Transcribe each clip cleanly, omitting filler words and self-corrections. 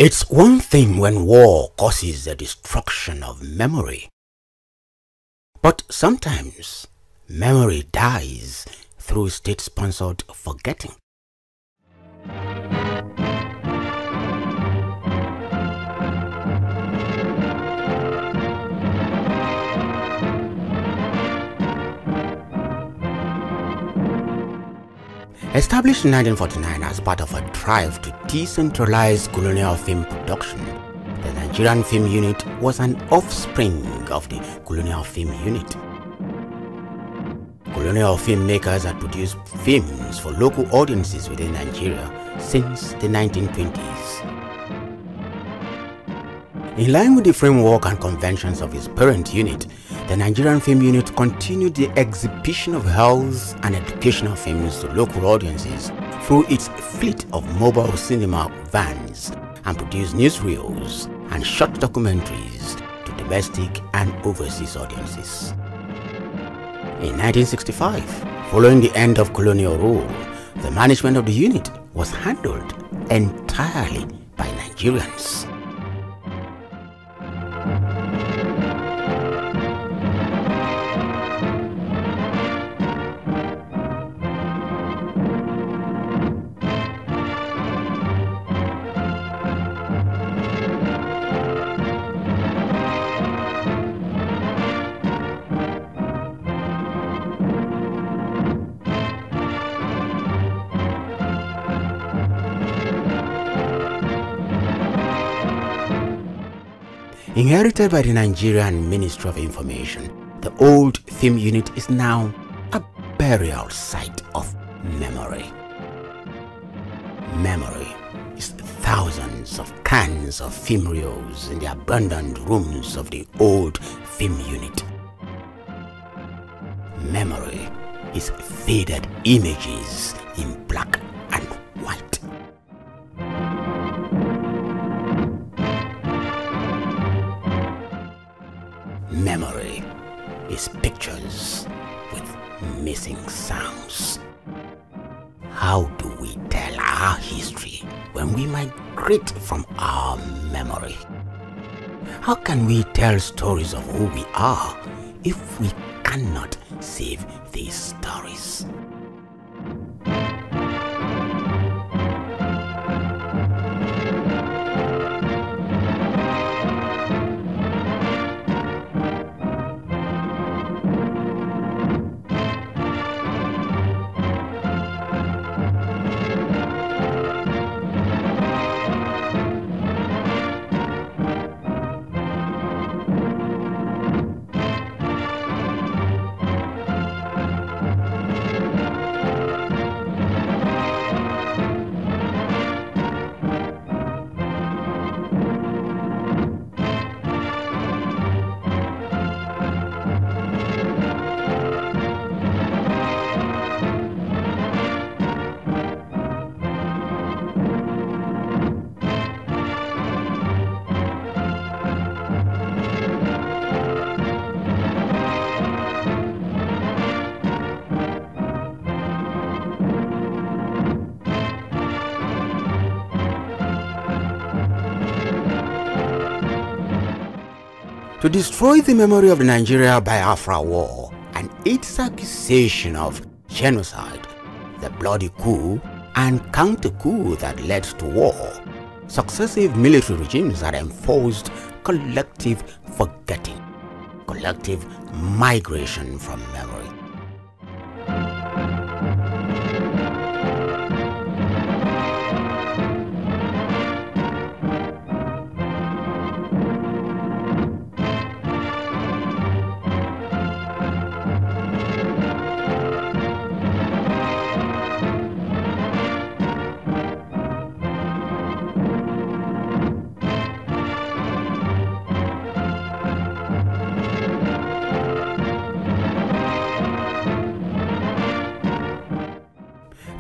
It's one thing when war causes the destruction of memory, but sometimes memory dies through state-sponsored forgetting. Established in 1949 as part of a drive to decentralize colonial film production, the Nigerian Film Unit was an offspring of the Colonial Film Unit. Colonial filmmakers had produced films for local audiences within Nigeria since the 1920s. In line with the framework and conventions of its parent unit, the Nigerian Film Unit continued the exhibition of health and educational films to local audiences through its fleet of mobile cinema vans and produced newsreels and short documentaries to domestic and overseas audiences. In 1965, following the end of colonial rule, the management of the unit was handled entirely by Nigerians. Inherited by the Nigerian Ministry of Information, the old film unit is now a burial site of memory. Memory is thousands of cans of film reels in the abandoned rooms of the old film unit. Memory is faded images in black and white. Memory is pictures with missing sounds. How do we tell our history when we migrate from our memory? How can we tell stories of who we are if we cannot save these stories? To destroy the memory of the Nigeria-Biafra War and its accusation of genocide, the bloody coup and counter-coup that led to war, successive military regimes had enforced collective forgetting, collective migration from memory.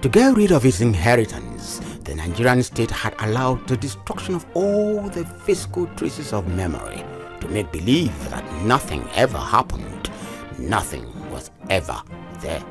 To get rid of its inheritance, the Nigerian state had allowed the destruction of all the physical traces of memory to make believe that nothing ever happened, nothing was ever there.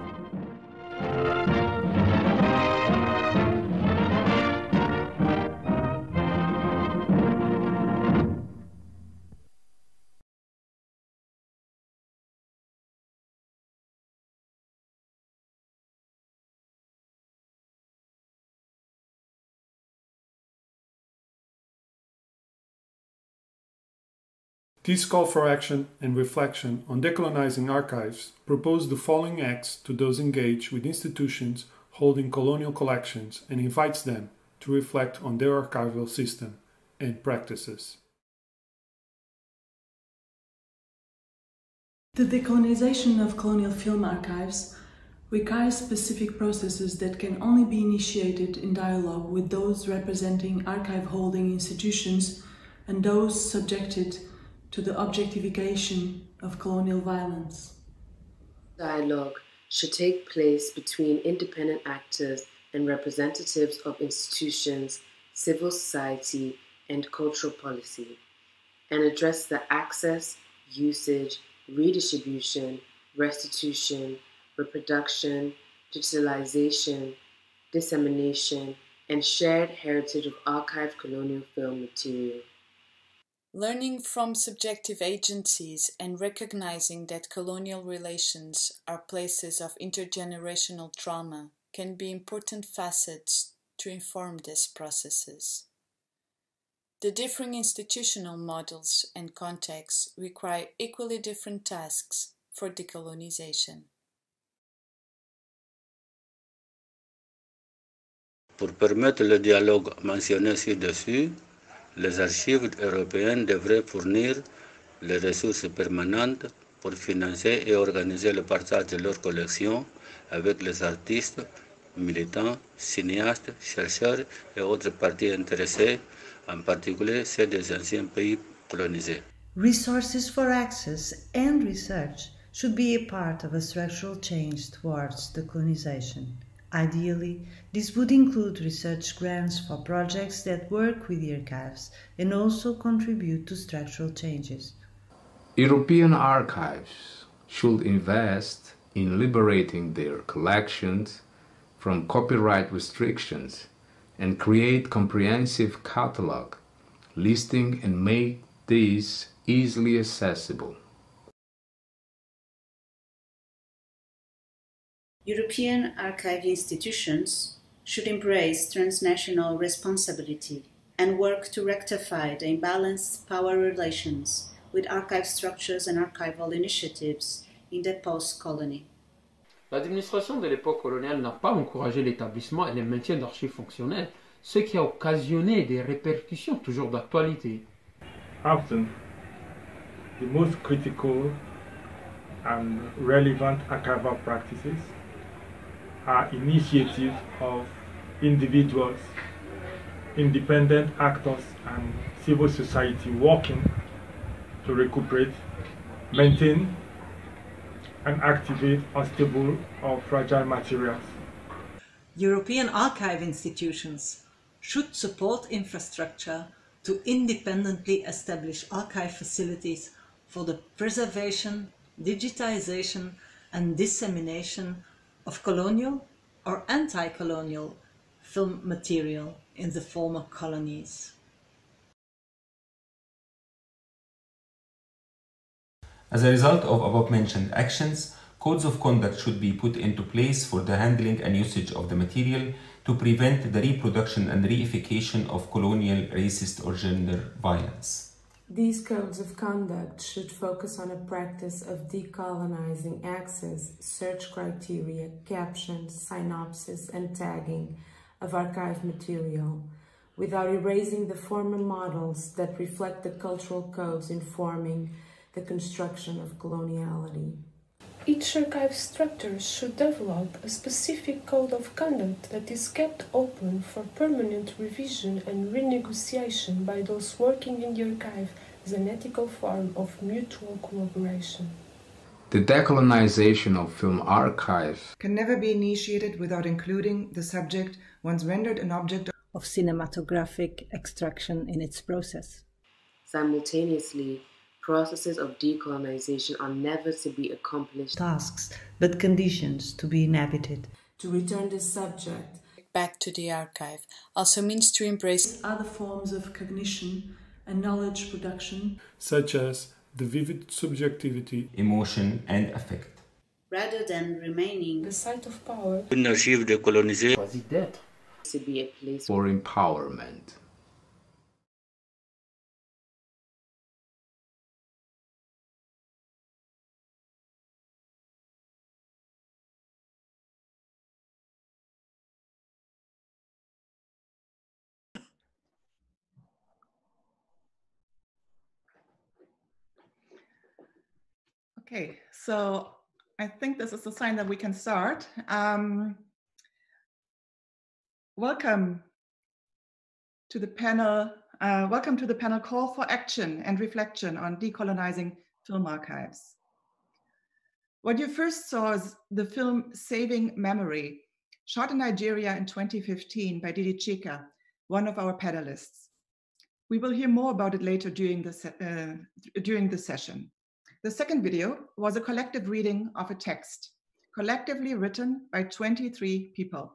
This call for action and reflection on decolonizing archives propose the following acts to those engaged with institutions holding colonial collections and invites them to reflect on their archival system and practices. The decolonization of colonial film archives requires specific processes that can only be initiated in dialogue with those representing archive-holding institutions and those subjected to the objectification of colonial violence. Dialogue should take place between independent actors and representatives of institutions, civil society, and cultural policy, and address the access, usage, redistribution, restitution, reproduction, digitalization, dissemination, and shared heritage of archived colonial film material. Learning from subjective agencies and recognizing that colonial relations are places of intergenerational trauma can be important facets to inform these processes. The differing institutional models and contexts require equally different tasks for decolonization. Pour permettre le dialogue mentionné ci-dessus, les archives européennes devraient fournir les ressources permanentes pour financer et organiser le partage de leurs collections avec les artistes, militants, cinéastes, chercheurs et autres parties intéressées, en particulier ceux des anciens pays colonisés. Resources for access and research should be a part of a structural change towards decolonization. Ideally, this would include research grants for projects that work with the archives and also contribute to structural changes. European archives should invest in liberating their collections from copyright restrictions and create comprehensive catalog, listing and make these easily accessible. European archive institutions should embrace transnational responsibility and work to rectify the imbalanced power relations with archive structures and archival initiatives in the post-colony. L'administration de l'époque coloniale n'a pas encouragé l'établissement et le maintien d'archives fonctionnelles, ce qui a occasionné des répercussions toujours d'actualité. Often, the most critical and relevant archival practices are initiatives of individuals, independent actors, and civil society working to recuperate, maintain, and activate unstable or fragile materials. European archive institutions should support infrastructure to independently establish archive facilities for the preservation, digitization, and dissemination of colonial or anti-colonial film material in the former colonies. As a result of above-mentioned actions, codes of conduct should be put into place for the handling and usage of the material to prevent the reproduction and reification of colonial, racist, or gender violence. These codes of conduct should focus on a practice of decolonizing access, search criteria, captions, synopsis, and tagging of archive material, without erasing the former models that reflect the cultural codes informing the construction of coloniality. Each archive structure should develop a specific code of conduct that is kept open for permanent revision and renegotiation by those working in the archive as an ethical form of mutual collaboration. The decolonization of film archive can never be initiated without including the subject once rendered an object of cinematographic extraction in its process. Simultaneously, processes of decolonization are never to be accomplished tasks, but conditions to be inhabited. To return the subject back to the archive also means to embrace other forms of cognition and knowledge production, such as the vivid subjectivity, emotion, and affect, rather than remaining the site of power. Une archive décolonisée to be a place for empowerment. Okay, so I think this is a sign that we can start. Welcome to the panel. Welcome to the panel Call for Action and Reflection on Decolonizing Film Archives. What you first saw is the film Saving Memory, shot in Nigeria in 2015 by Didi Chika, one of our panelists. We will hear more about it later during the session. The second video was a collective reading of a text, collectively written by 23 people.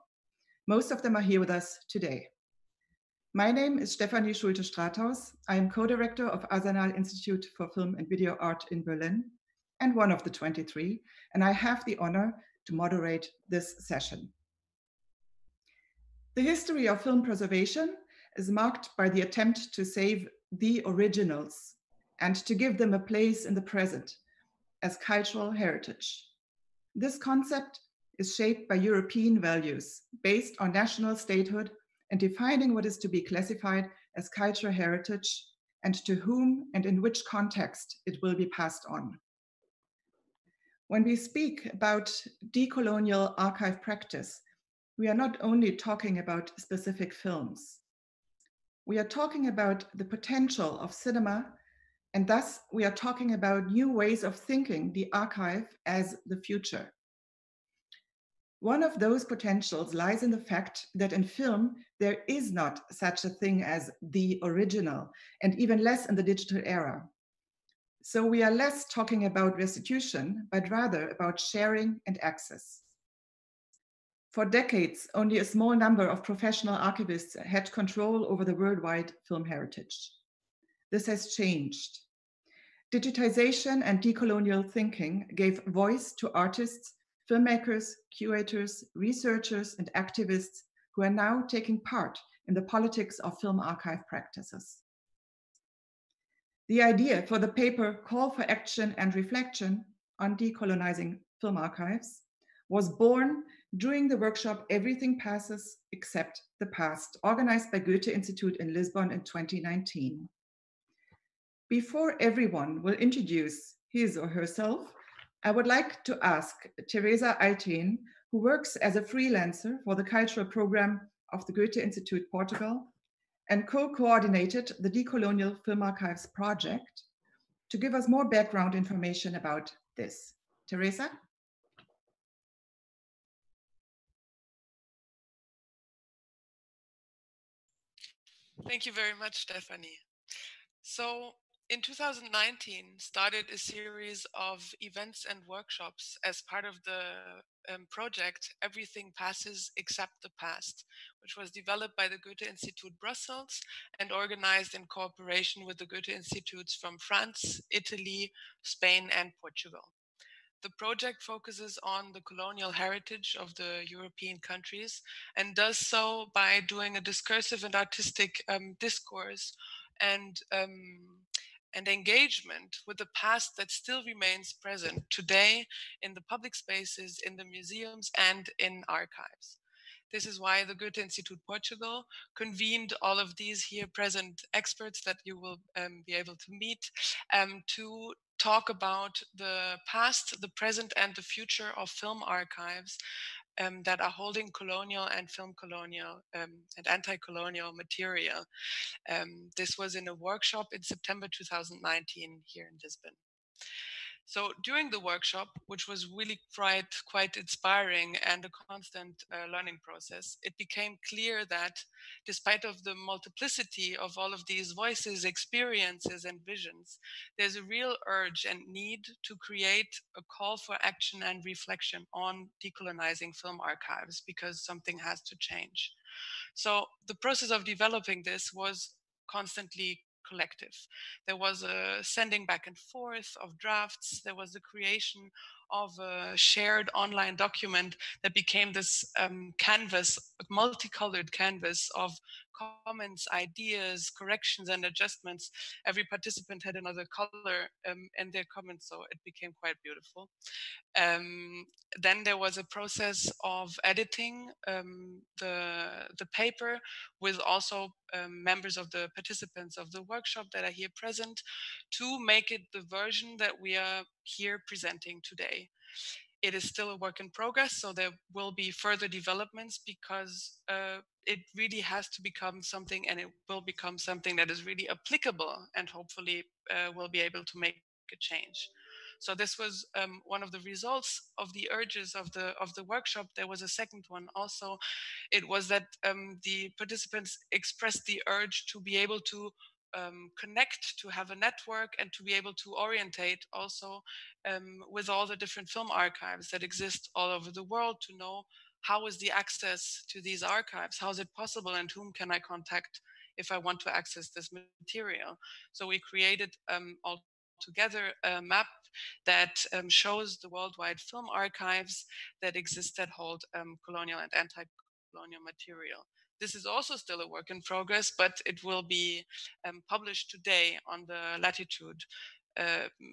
Most of them are here with us today. My name is Stefanie Schulte-Strathaus. I am co-director of Institute for Film and Video Art in Berlin, and one of the 23, and I have the honor to moderate this session. The history of film preservation is marked by the attempt to save the originals and to give them a place in the present as cultural heritage. This concept is shaped by European values based on national statehood and defining what is to be classified as cultural heritage and to whom and in which context it will be passed on. When we speak about decolonial archive practice, we are not only talking about specific films. We are talking about the potential of cinema, and thus we are talking about new ways of thinking the archive as the future. One of those potentials lies in the fact that in film, there is not such a thing as the original, and even less in the digital era. So we are less talking about restitution, but rather about sharing and access. For decades, only a small number of professional archivists had control over the worldwide film heritage. This has changed. Digitization and decolonial thinking gave voice to artists, filmmakers, curators, researchers, and activists who are now taking part in the politics of film archive practices. The idea for the paper Call for Action and Reflection on Decolonizing Film Archives was born during the workshop Everything Passes Except the Past, organized by Goethe-Institut in Lisbon in 2019. Before everyone will introduce his or herself, I would like to ask Teresa Alten, who works as a freelancer for the cultural program of the Goethe-Institut Portugal and co-coordinated the Decolonial Film Archives project, to give us more background information about this. Teresa? Thank you very much, Stephanie. So in 2019, started a series of events and workshops as part of the project Everything Passes Except the Past, which was developed by the Goethe-Institut Brussels and organized in cooperation with the Goethe-Institutes from France, Italy, Spain, and Portugal. The project focuses on the colonial heritage of the European countries and does so by doing a discursive and artistic discourse and engagement with the past that still remains present today in the public spaces, in the museums, and in archives. This is why the Goethe-Institut Portugal convened all of these here present experts that you will be able to meet to talk about the past, the present, and the future of film archives that are holding colonial and film colonial and anti-colonial material. This was in a workshop in September 2019 here in Lisbon. So during the workshop, which was really quite inspiring and a constant learning process, it became clear that despite of the multiplicity of all of these voices, experiences, and visions, there's a real urge and need to create a call for action and reflection on decolonizing film archives because something has to change. So the process of developing this was constantly collective. There was a sending back and forth of drafts. There was the creation of a shared online document that became this canvas, a multicolored canvas of comments, ideas, corrections, and adjustments. Every participant had another color in their comments, so it became quite beautiful. Then there was a process of editing the paper with also members of the participants of the workshop that are here present to make it the version that we are here presenting today. It is still a work in progress, so there will be further developments because it really has to become something, and it will become something that is really applicable and hopefully will be able to make a change. So this was one of the results of the urges of the workshop. There was a second one also. It was that the participants expressed the urge to be able to connect, to have a network, and to be able to orientate also with all the different film archives that exist all over the world, to know how is the access to these archives, how is it possible, and whom can I contact if I want to access this material. So we created all together a map that shows the worldwide film archives that exist that hold colonial and anti-colonial material. This is also still a work in progress, but it will be published today on the Latitude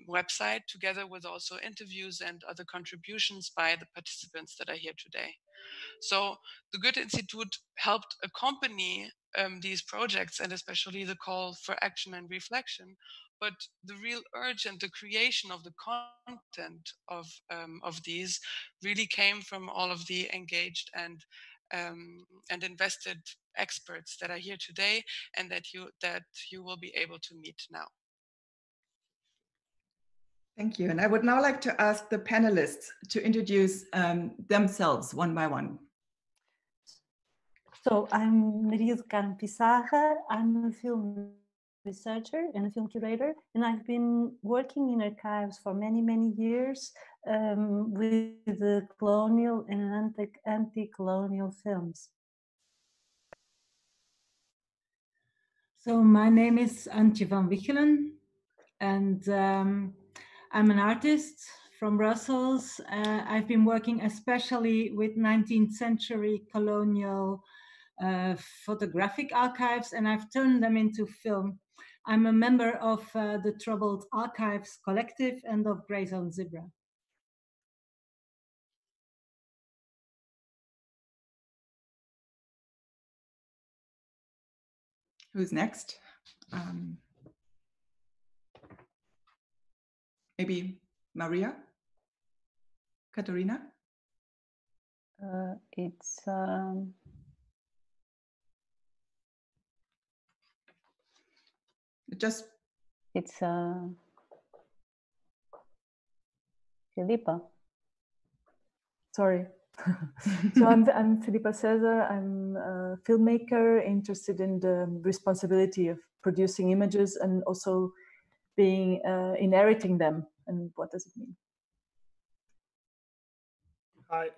website, together with also interviews and other contributions by the participants that are here today. So the Goethe-Institut helped accompany these projects, and especially the call for action and reflection. But the real urge and the creation of the content of these really came from all of the engaged and invested experts that are here today, and that you will be able to meet now. Thank you. And I would now like to ask the panelists to introduce themselves one by one. So I'm Maria do Carmo Pissarra. I'm a film researcher and a film curator, and I've been working in archives for many, many years with the colonial and anti-colonial films. So my name is Antje van Wichelen, and I'm an artist from Brussels. I've been working especially with 19th century colonial photographic archives, and I've turned them into film. I'm a member of the Troubled Archives Collective and of Grey Zone Zebra. Who's next? Maybe Maria? Katharina? It's Filipa. Sorry. So I'm Filipa Cesar. I'm a filmmaker interested in the responsibility of producing images and also being inheriting them. And what does it mean? Hi,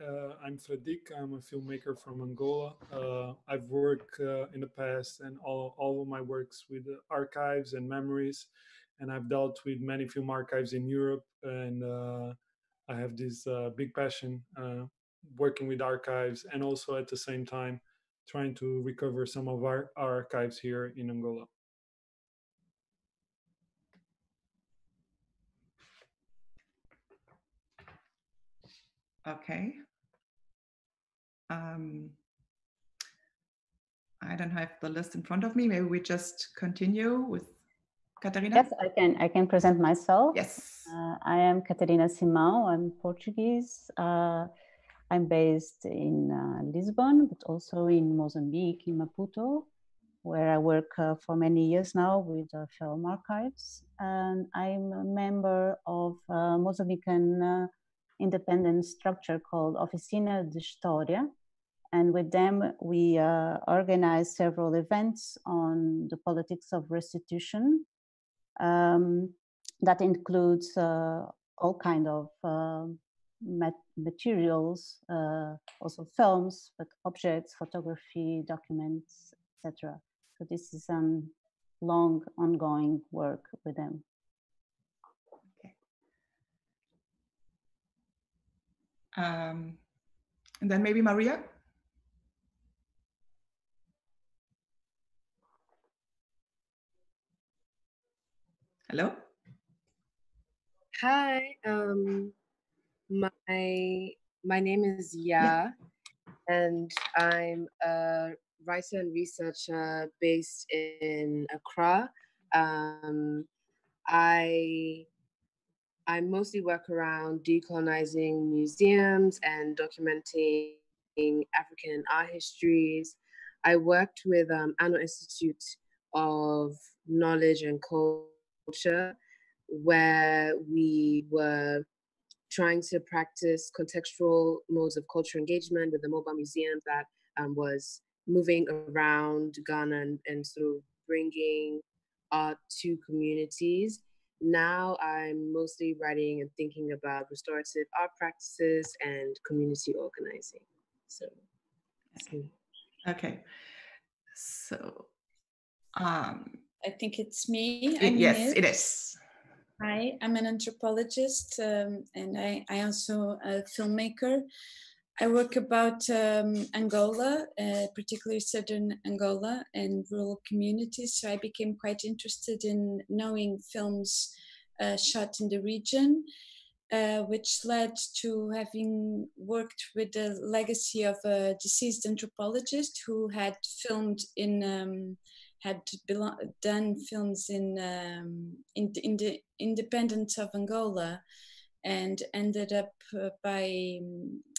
I'm Fredik. I'm a filmmaker from Angola. I've worked in the past and all of my works with archives and memories, and I've dealt with many film archives in Europe, and I have this big passion working with archives, and also at the same time trying to recover some of our archives here in Angola. Okay. I don't have the list in front of me. Maybe we just continue with Catarina. Yes, I can present myself. Yes. I am Catarina Simão. I'm Portuguese. I'm based in Lisbon, but also in Mozambique, in Maputo, where I work for many years now with film archives. And I'm a member of a Mozambican independent structure called Oficina de História. And with them, we organize several events on the politics of restitution. That includes all kind of materials, also films, but objects, photography, documents, etc. So this is a long, ongoing work with them. Okay. And then maybe Maria. Hello? Hi, my name is Ya, and I'm a writer and researcher based in Accra. I mostly work around decolonizing museums and documenting African art histories. I worked with Institute of Knowledge and Culture, where we were trying to practice contextual modes of cultural engagement with the mobile museum that was moving around Ghana and sort of bringing art to communities. Now I'm mostly writing and thinking about restorative art practices and community organizing. So, okay. So, I think it's me. Yes, it is. Hi, I'm an anthropologist and I also a filmmaker. I work about Angola, particularly southern Angola and rural communities. So I became quite interested in knowing films shot in the region, which led to having worked with the legacy of a deceased anthropologist who had filmed in done films in the independence of Angola, and ended up by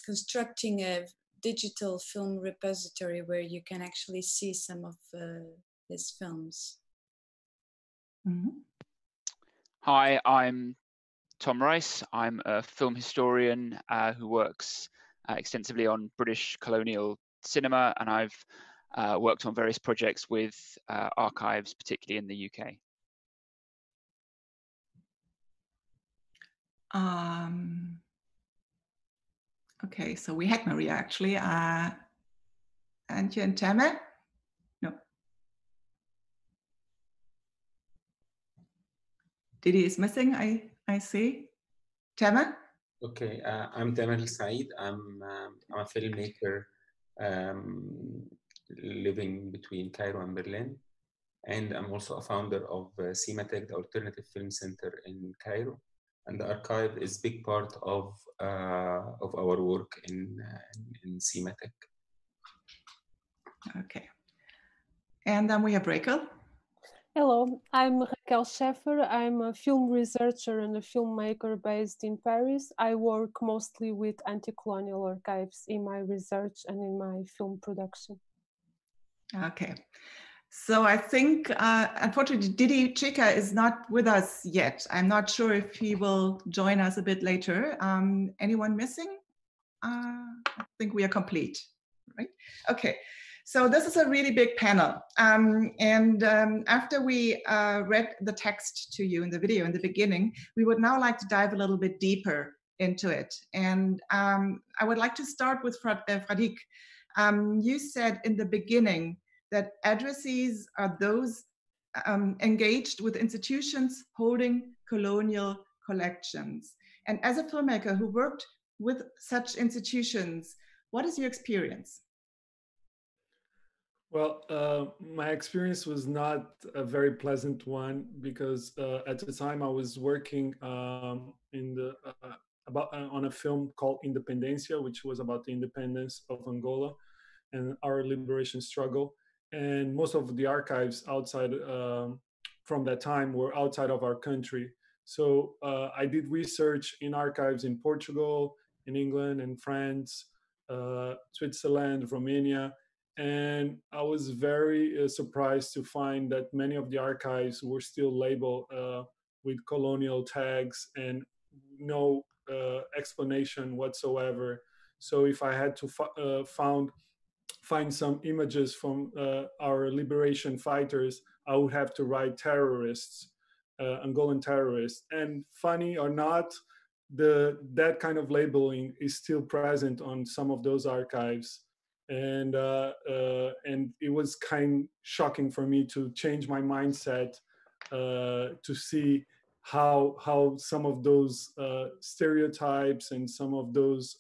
constructing a digital film repository where you can actually see some of his films. Mm-hmm. Hi, I'm Tom Rice. I'm a film historian who works extensively on British colonial cinema, and I've worked on various projects with archives, particularly in the UK. Okay, so we had Maria actually. Antje and Temme? No. Didi is missing, I see. Temme? Okay, I'm Tamer Said. I'm a filmmaker living between Cairo and Berlin. And I'm also a founder of CIMATEC, the Alternative Film Center in Cairo. And the archive is a big part of our work in CIMATEC. Okay. And then we have Rachel. Hello, I'm Raquel Scheffer. I'm a film researcher and a filmmaker based in Paris. I work mostly with anti-colonial archives in my research and in my film production. Okay. So I think, unfortunately, Didi Chika is not with us yet. I'm not sure if he will join us a bit later. Anyone missing? I think we are complete, right? Okay. So this is a really big panel. After we read the text to you in the video in the beginning, we would now like to dive a little bit deeper into it. And I would like to start with Fradik. You said in the beginning that addressees are those engaged with institutions holding colonial collections. And as a filmmaker who worked with such institutions, what is your experience? Well, my experience was not a very pleasant one because at the time I was working on a film called Independencia, which was about the independence of Angola and our liberation struggle. And most of the archives outside from that time were outside of our country. So I did research in archives in Portugal, in England, and France, Switzerland, Romania. And I was very surprised to find that many of the archives were still labeled with colonial tags and no explanation whatsoever. So if I had to find some images from our liberation fighters, I would have to write terrorists, Angolan terrorists. And funny or not, that kind of labeling is still present on some of those archives. And it was kind of shocking for me to change my mindset to see how some of those stereotypes and some of those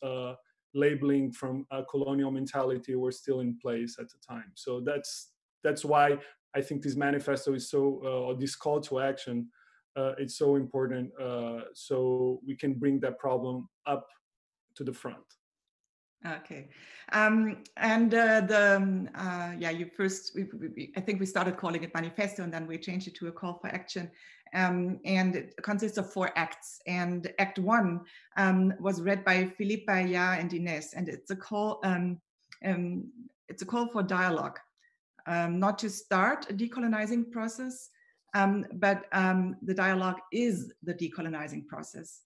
labeling from a colonial mentality were still in place at the time. So that's why I think this manifesto is so, or this call to action it's so important, so we can bring that problem up to the front. Okay, yeah, you first, I think we started calling it manifesto, and then we changed it to a call for action. And it consists of 4 acts. And Act 1 was read by Philippa, Ya, and Ines, and it's a call for dialogue, not to start a decolonizing process, but the dialogue is the decolonizing process.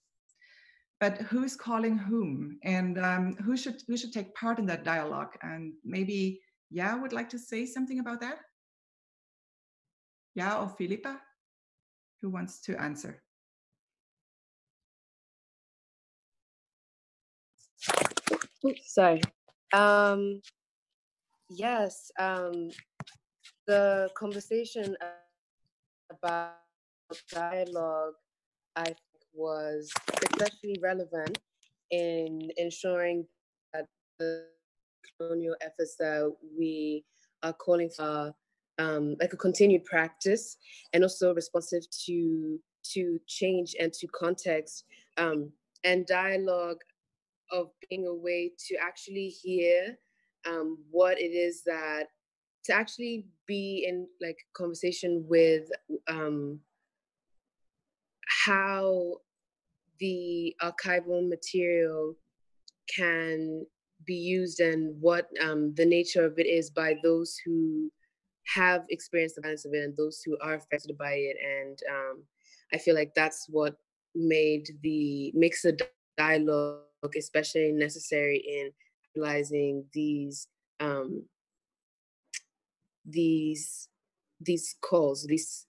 But who's calling whom, and who should take part in that dialogue? And maybe Ya would like to say something about that. Ya or Philippa, who wants to answer? Oops, sorry. Yes, the conversation about dialogue, I think, was especially relevant in ensuring that the colonial efforts that we are calling for, like a continued practice, and also responsive to change and to context, and dialogue of being a way to actually hear what it is that, to actually be in like conversation with how the archival material can be used, and what the nature of it is by those who have experienced the violence of it and those who are affected by it. And I feel like that's what makes the dialogue especially necessary in realizing these calls, these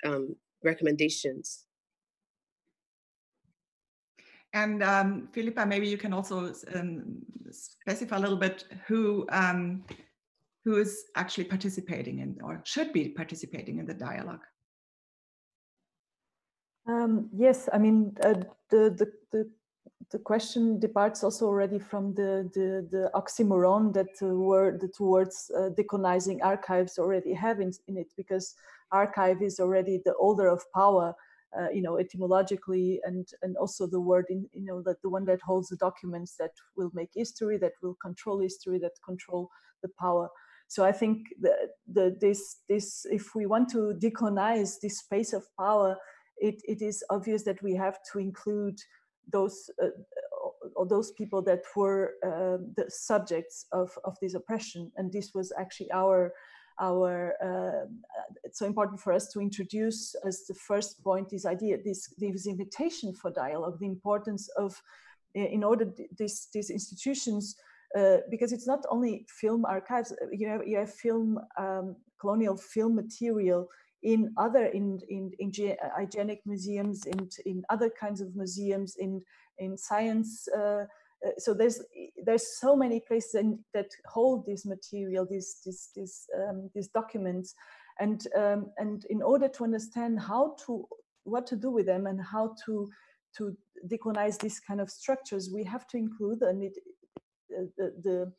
recommendations. And Philippa, maybe you can also specify a little bit who is actually participating in, or should be participating in, the dialogue. Yes, I mean the question departs also already from the oxymoron that the words decolonizing archives already have in it, because archive is already the holder of power, etymologically, and also the word that the one that holds the documents that will make history, that will control history, that control the power. So I think this if we want to decolonize this space of power, it is obvious that we have to include those people that were the subjects of this oppression. And this was actually it's so important for us to introduce as the first point this idea, this invitation for dialogue, the importance of, in order these institutions, because it's not only film archives, you have film, colonial film material in other hygienic museums, in other kinds of museums, in science. So there's so many places that hold this material, these documents, and in order to understand what to do with them and how to decolonize these kind of structures, we have to include the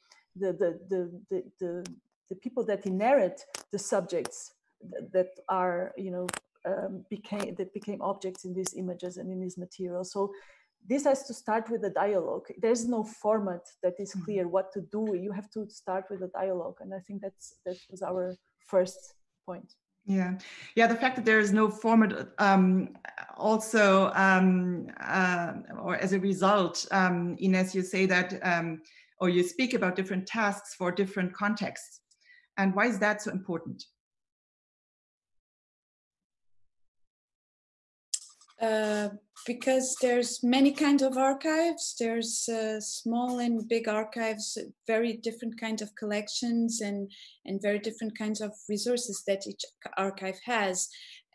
people that inherit the subjects that are became objects in these images and in these materials. So this has to start with a dialogue. There's no format that is clear what to do. You have to start with a dialogue, and I think that was our first point. Yeah, the fact that there is no format also, or as a result, Ines, you say that, or you speak about different tasks for different contexts. And why is that so important? Because there's many kinds of archives. There's small and big archives, very different kinds of collections, and very different kinds of resources that each archive has.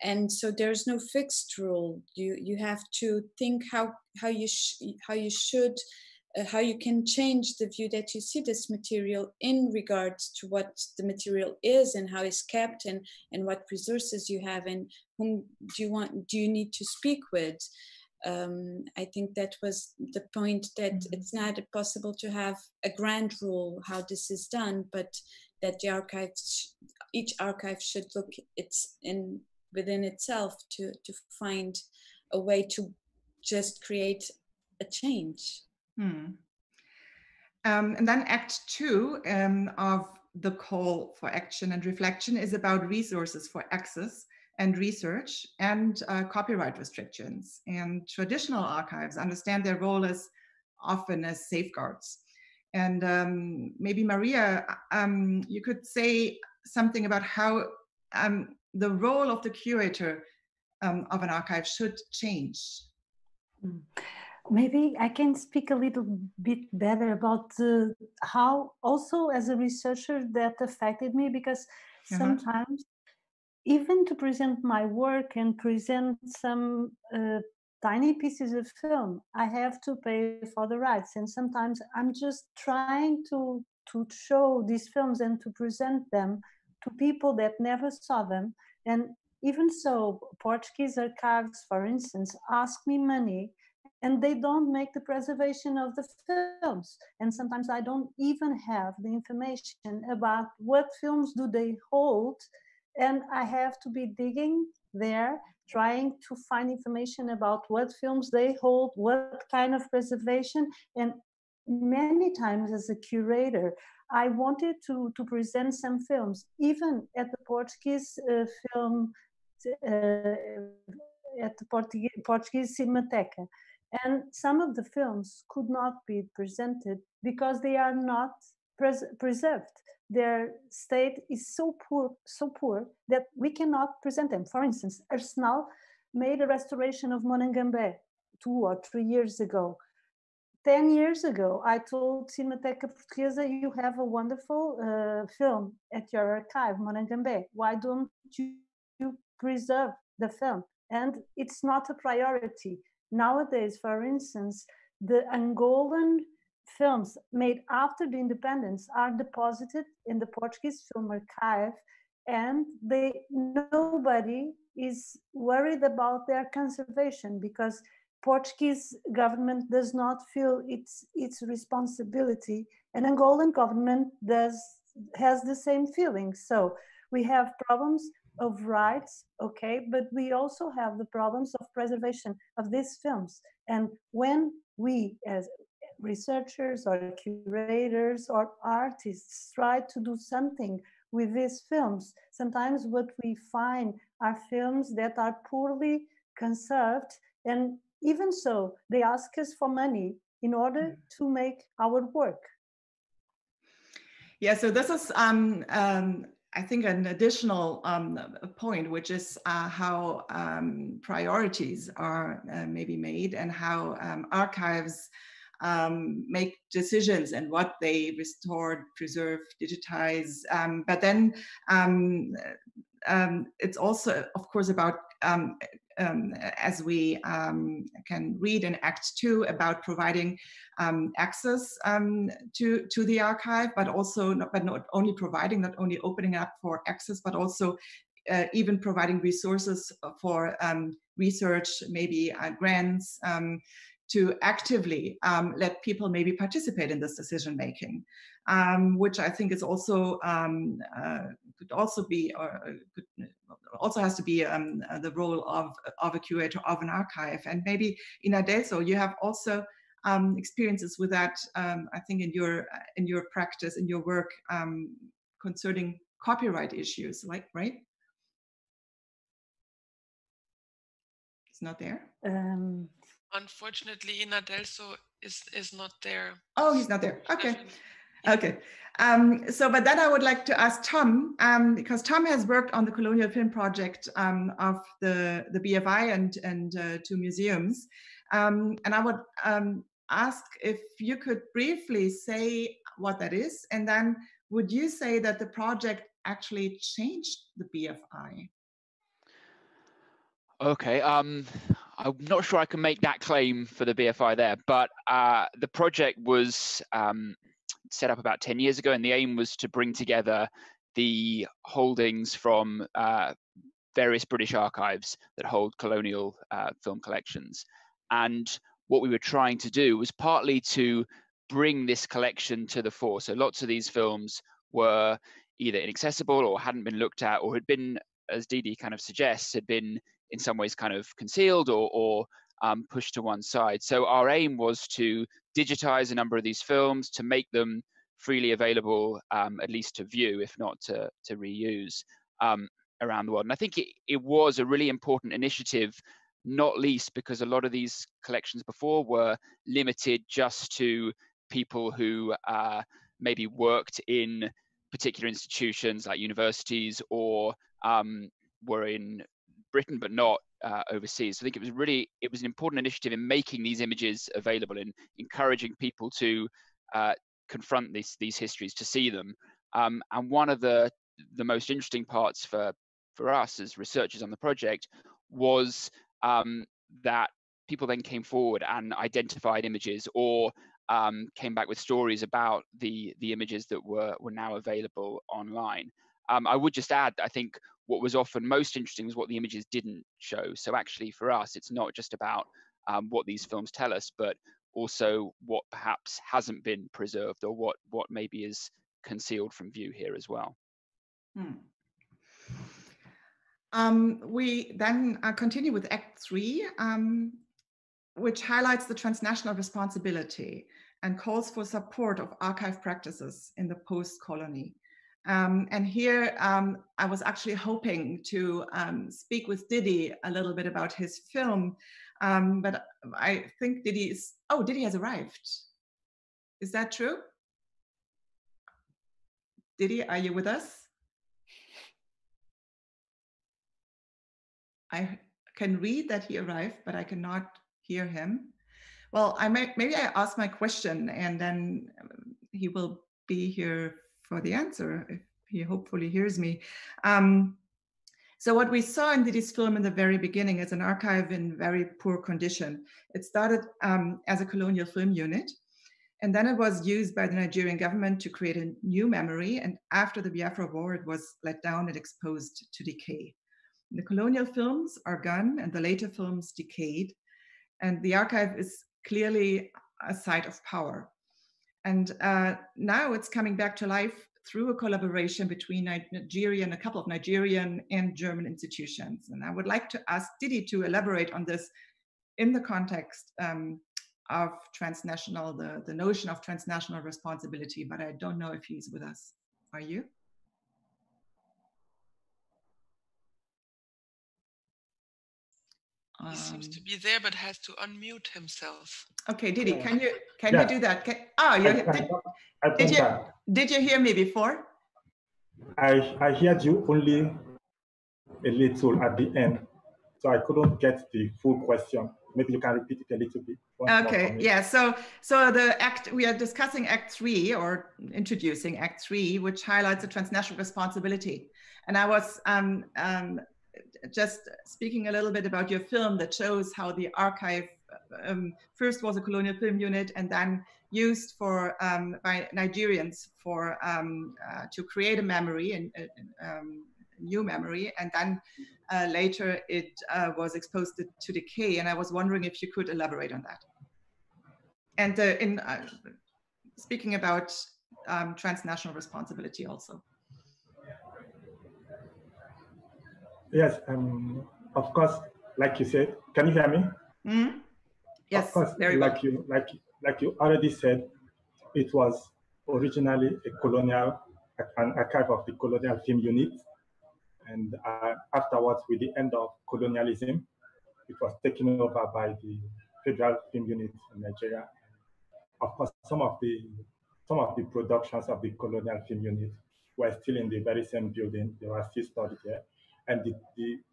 And so there's no fixed rule. You have to think how you can change the view that you see this material in regards to what the material is and how it's kept, and what resources you have, and whom do you need to speak with. I think that was the point, that it's not possible to have a grand rule how this is done, but that the each archive should look within itself to find a way to just create a change. And then Act 2 of the call for action and reflection is about resources for access and research and copyright restrictions. And traditional archives understand their role as often as safeguards. And maybe Maria, you could say something about how the role of the curator of an archive should change. Maybe I can speak a little bit better about how also as a researcher that affected me, because sometimes even to present my work and present some tiny pieces of film, I have to pay for the rights. And sometimes I'm just trying to show these films and to present them to people that never saw them. And even so, Portuguese archives, for instance, ask me money, and they don't make the preservation of the films. And sometimes I don't even have the information about what films do they hold. And I have to be digging there, trying to find information about what films they hold, what kind of preservation. And many times as a curator, I wanted to present some films, even at the Portuguese film, at the Portuguese Cinemateca. And some of the films could not be presented because they are not preserved. Their state is so poor that we cannot present them. For instance, Arsenal made a restoration of Monangambe 2 or 3 years ago. 10 years ago, I told Cinemateca Portuguesa, you have a wonderful film at your archive, Monangambe. Why don't you preserve the film? And it's not a priority. Nowadays, for instance, the Angolan films made after the independence are deposited in the Portuguese Film Archive, and nobody is worried about their conservation because Portuguese government does not feel its responsibility, and Angolan government has the same feeling. So we have problems of rights, okay, but we also have the problems of preservation of these films. And when we as researchers or curators or artists try to do something with these films, sometimes what we find are films that are poorly conserved, and even so, they ask us for money in order to make our work. Yeah, so this is I think an additional point, which is how priorities are maybe made and how archives make decisions and what they restore, preserve, digitize. But then it's also, of course, about as we can read in Act 2, about providing access to the archive, but also not only providing, not only opening up for access, but also even providing resources for research, maybe grants, to actively let people maybe participate in this decision making, which I think is also could also be, or also has to be the role of a curator of an archive. And maybe Ina Delso, you have also experiences with that. I think in your practice, in your work concerning copyright issues, right? It's not there. Unfortunately, Ina Delso is not there. Oh, he's not there. Okay. Okay. So, but then I would like to ask Tom, because Tom has worked on the Colonial Film Project of the BFI and 2 museums. And I would ask if you could briefly say what that is, and then would you say that the project actually changed the BFI? Okay, I'm not sure I can make that claim for the BFI there, but the project was set up about 10 years ago, and the aim was to bring together the holdings from various British archives that hold colonial film collections. And what we were trying to do was partly to bring this collection to the fore. So lots of these films were either inaccessible or hadn't been looked at, or had been, as Didi kind of suggests, had been in some ways kind of concealed or pushed to one side. So our aim was to digitize a number of these films, to make them freely available, at least to view, if not to reuse around the world. And I think it was a really important initiative, not least because a lot of these collections before were limited just to people who maybe worked in particular institutions like universities or were in Britain but not overseas. So I think it was an important initiative in making these images available and encouraging people to confront these histories, to see them. And one of the most interesting parts for us as researchers on the project was that people then came forward and identified images or came back with stories about the images that were now available online. I would just add, I think what was often most interesting was what the images didn't show. So actually for us, it's not just about what these films tell us, but also what perhaps hasn't been preserved or what maybe is concealed from view here as well. We then continue with Act 3, which highlights the transnational responsibility and calls for support of archive practices in the post-colony. And here I was actually hoping to speak with Didi a little bit about his film, but I think Didi has arrived. Is that true? Didi, are you with us? I can read that he arrived, but I cannot hear him. Well, maybe I ask my question and then he will be here for the answer if he hopefully hears me. So what we saw in Didi's film in the very beginning is an archive in very poor condition. It started as a colonial film unit, and then it was used by the Nigerian government to create a new memory. And after the Biafra War, it was let down and exposed to decay. The colonial films are gone and the later films decayed. And the archive is clearly a site of power. And now it's coming back to life through a collaboration between Nigeria and a couple of Nigerian and German institutions. And I would like to ask Didi to elaborate on this in the context of transnational, the notion of transnational responsibility, but I don't know if he's with us. Are you? He seems to be there, but has to unmute himself. Okay, Didi, can you do that? Did you hear me before? I heard you only a little at the end, so I couldn't get the full question. Maybe you can repeat it a little bit. Okay, yeah. So we are discussing Act 3 or introducing Act 3, which highlights the transnational responsibility. And I was just speaking a little bit about your film that shows how the archive first was a colonial film unit and then used for by Nigerians for to create a memory and new memory, and then later it was exposed to decay. And I was wondering if you could elaborate on that. And in speaking about transnational responsibility also. Yes, of course, like you said, can you hear me? Mm-hmm. Yes, of course, very well. Like you already said, it was originally an archive of the colonial film unit. And afterwards, with the end of colonialism, it was taken over by the Federal Film Unit in Nigeria. Of course, some of the productions of the colonial film unit were still in the very same building. They were still studied there. And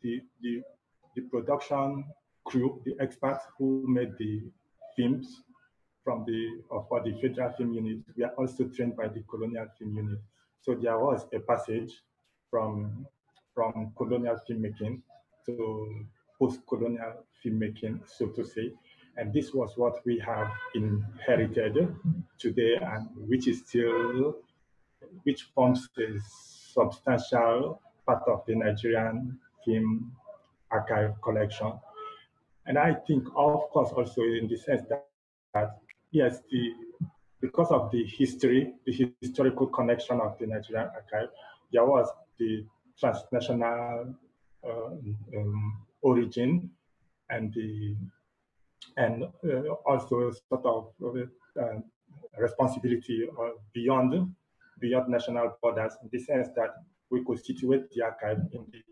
the production crew, the experts who made the films for the Federal Film Unit, were also trained by the Colonial Film Unit. So there was a passage from colonial filmmaking to post-colonial filmmaking, so to say. And this was what we have inherited today, and which forms a substantial part of the Nigerian film archive collection. And I think, of course, also in the sense that yes, because of the historical connection of the Nigerian archive, there was the transnational origin and also sort of responsibility beyond national borders, in the sense that we could situate the archive in the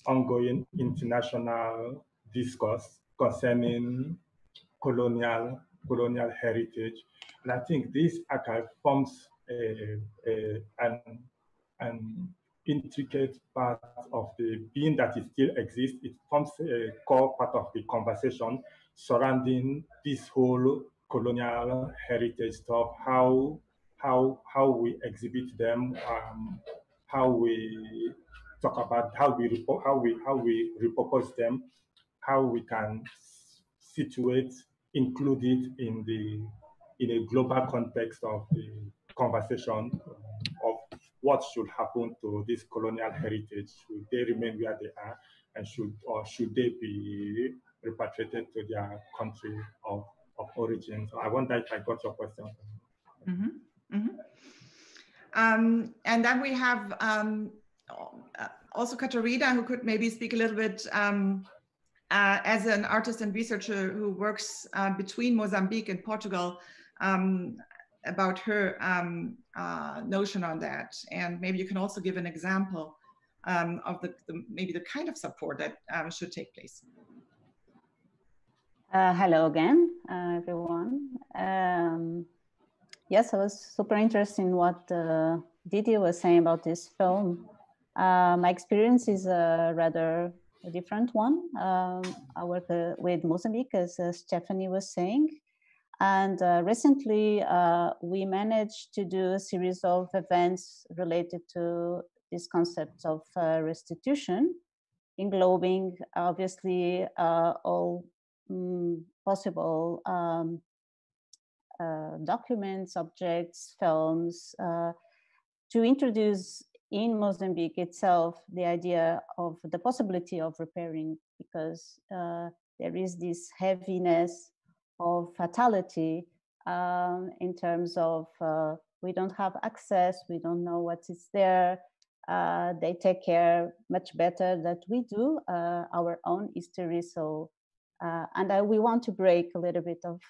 ongoing international discourse concerning colonial heritage. And I think this archive forms an intricate part of the being that it still exists. It forms a core part of the conversation surrounding this whole colonial heritage stuff, how we exhibit them, how we talk about how we repurpose them, how we can situate, include it in a global context of the conversation of what should happen to this colonial heritage. Should they remain where they are, and should they be repatriated to their country of origin? So I wonder if I got your question. Mm-hmm. Mm-hmm. And then we have also Katarina, who could maybe speak a little bit as an artist and researcher who works between Mozambique and Portugal, about her notion on that. And maybe you can also give an example of maybe the kind of support that should take place. Hello again, everyone. Yes, I was super interested in what Didier was saying about this film. My experience is rather a different one. I work with Mozambique, as Stephanie was saying. And recently, we managed to do a series of events related to this concept of restitution, englobing, obviously, all possible documents, objects, films, to introduce in Mozambique itself the idea of the possibility of repairing, because there is this heaviness of fatality in terms of we don't have access, we don't know what is there. They take care much better than we do our own history. So, and we want to break a little bit of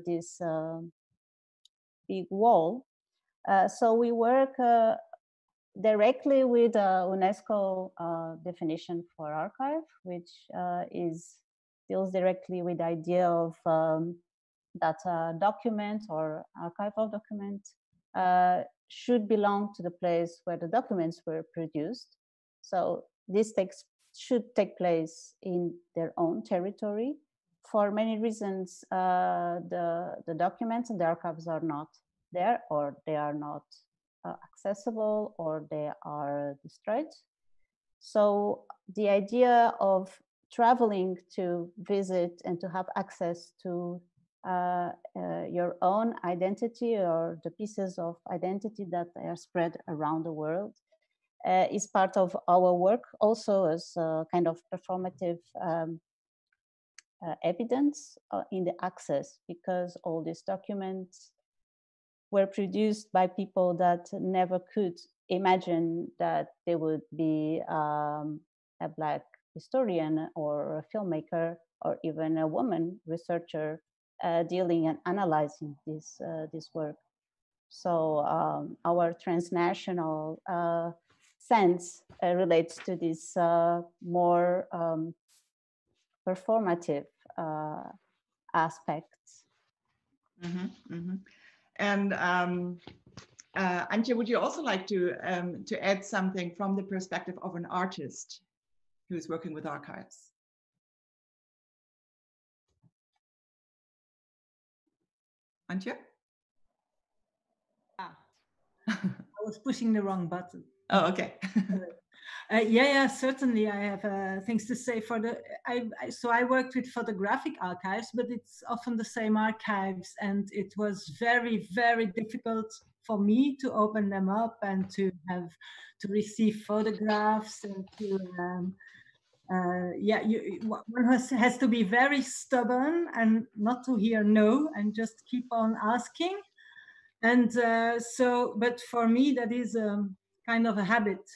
this big wall. So we work directly with UNESCO definition for archive, which deals directly with the idea of that document or archival document should belong to the place where the documents were produced. So this should take place in their own territory. For many reasons, the documents and the archives are not there, or they are not accessible, or they are destroyed. So the idea of traveling to visit and to have access to your own identity, or the pieces of identity that are spread around the world, is part of our work, also as a kind of performative evidence in the access, because all these documents were produced by people that never could imagine that they would be a Black historian or a filmmaker or even a woman researcher dealing and analyzing this work. So our transnational sense relates to this more performative aspects. Mm-hmm, mm-hmm. And Antje, would you also like to add something from the perspective of an artist who's working with archives? Antje? I was pushing the wrong button. Oh, okay. Yeah, certainly. I have things to say for the. So I worked with photographic archives, but it's often the same archives, and it was very, very difficult for me to open them up and to receive photographs and to. One has to be very stubborn and not to hear no and just keep on asking. And but for me, that is kind of a habit.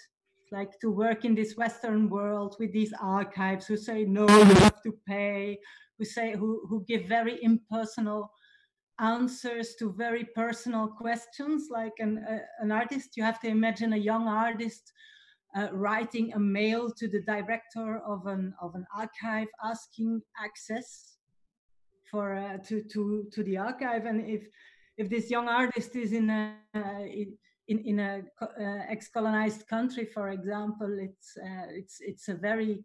like to work in this Western world with these archives who say, no, you have to pay, who give very impersonal answers to very personal questions. Like an artist, you have to imagine a young artist writing a mail to the director of an archive asking access for to the archive. And if this young artist is in a ex-colonized country, for example, it's a very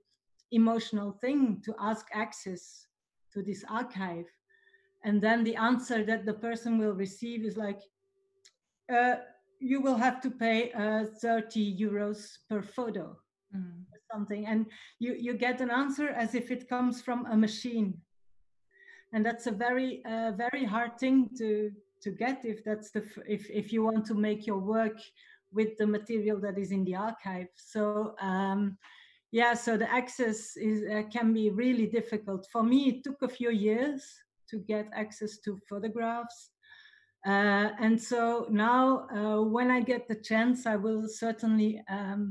emotional thing to ask access to this archive. And then the answer that the person will receive is like, you will have to pay 30 euros per photo, or something. And you get an answer as if it comes from a machine. And that's a very, very hard thing to get if you want to make your work with the material that is in the archive. So yeah, so the access can be really difficult. For me, it took a few years to get access to photographs. And so now when I get the chance, I will certainly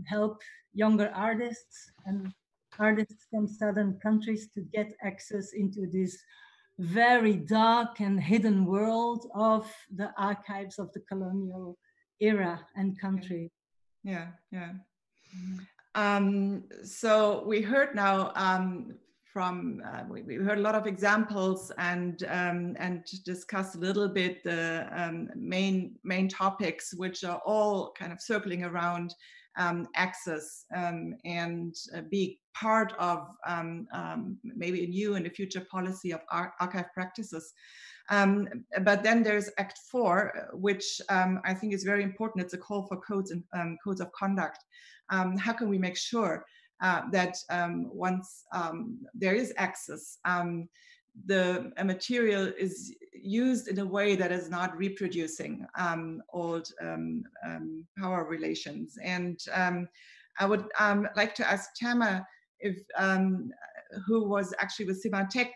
help younger artists and artists from southern countries to get access into this very dark and hidden world of the archives of the colonial era and country. Yeah, yeah. So we heard now we heard a lot of examples and discussed a little bit the main topics, which are all kind of circling around access and being part of maybe a new and a future policy of archive practices. But then there's Act 4, which I think is very important. It's a call for codes and codes of conduct. How can we make sure that once there is access, the material is used in a way that is not reproducing old power relations? And I would like to ask Tama, if who was actually with Cimatec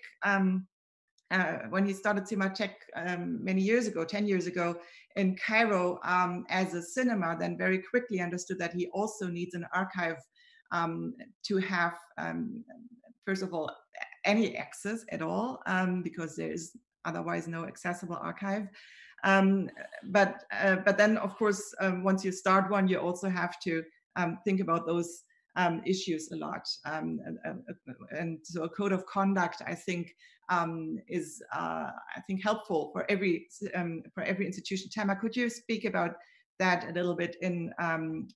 when he started Cimatec many years ago, 10 years ago in Cairo as a cinema, then very quickly understood that he also needs an archive to have, first of all, any access at all, because there is otherwise no accessible archive. But then, of course, once you start one, you also have to think about those issues a lot. And so a code of conduct, I think, is helpful for every institution. Tama, could you speak about that a little bit in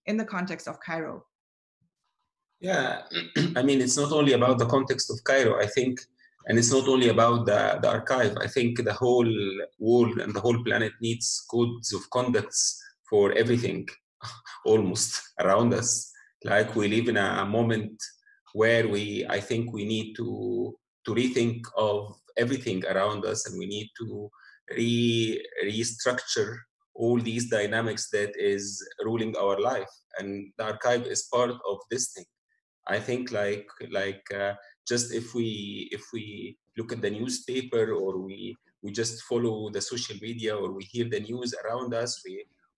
the context of Cairo? Yeah, I mean, it's not only about the context of Cairo, I think, and it's not only about the archive. I think the whole world and the whole planet needs codes of conducts for everything, almost around us. Like we live in a moment where I think we need to rethink of everything around us, and we need to restructure all these dynamics that is ruling our life. And the archive is part of this thing. I think just if we look at the newspaper, or we just follow the social media, or we hear the news around us,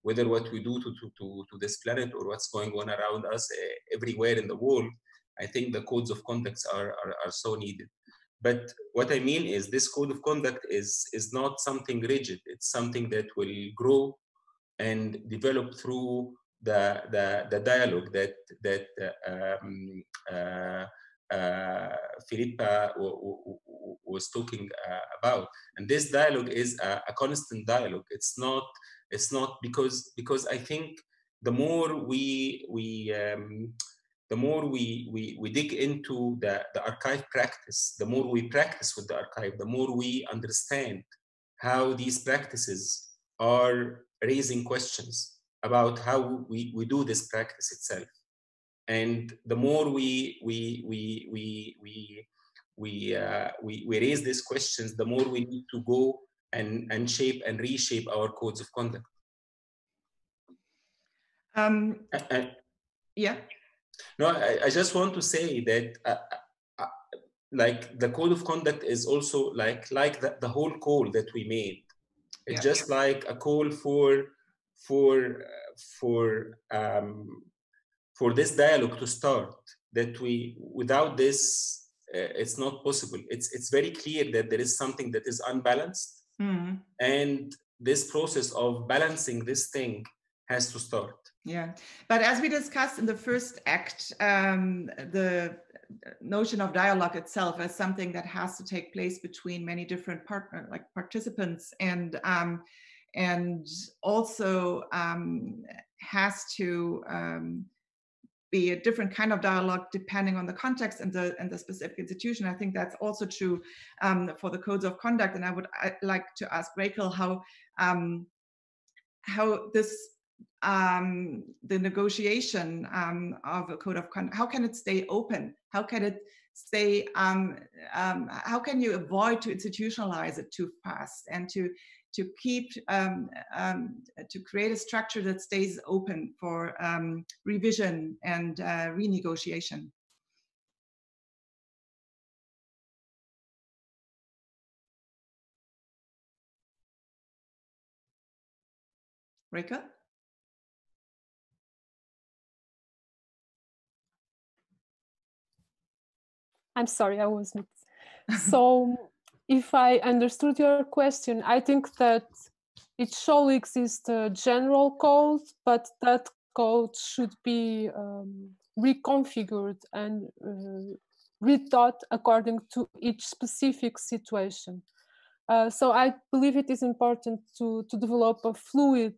whether what we do to this planet or what's going on around us everywhere in the world, I think the codes of conduct are so needed. But what I mean is this code of conduct is not something rigid. It's something that will grow and develop through the dialogue that Philippa was talking about. And this dialogue is a constant dialogue. It's not because I think the more we dig into the archive practice, the more we practice with the archive, the more we understand how these practices are raising questions about how we do this practice itself. And the more we raise these questions, the more we need to go and shape and reshape our codes of conduct. Yeah. No, I just want to say that like the code of conduct is also like the whole call that we made. It's just like a call for for this dialogue to start, that without this, it's not possible. It's very clear that there is something that is unbalanced, and this process of balancing this thing has to start. Yeah, but as we discussed in the first act, the notion of dialogue itself as something that has to take place between many different participants, and also has to be a different kind of dialogue depending on the context and the specific institution. I think that's also true for the codes of conduct. And I'd like to ask Rachel how this the negotiation of a code of conduct, how can it stay open? How can it stay? How can you avoid to institutionalize it too fast, and to keep to create a structure that stays open for revision and renegotiation? Rika? I'm sorry, I wasn't. So if I understood your question, I think that it shall exist a general code, but that code should be reconfigured and rethought according to each specific situation. So I believe it is important to develop a fluid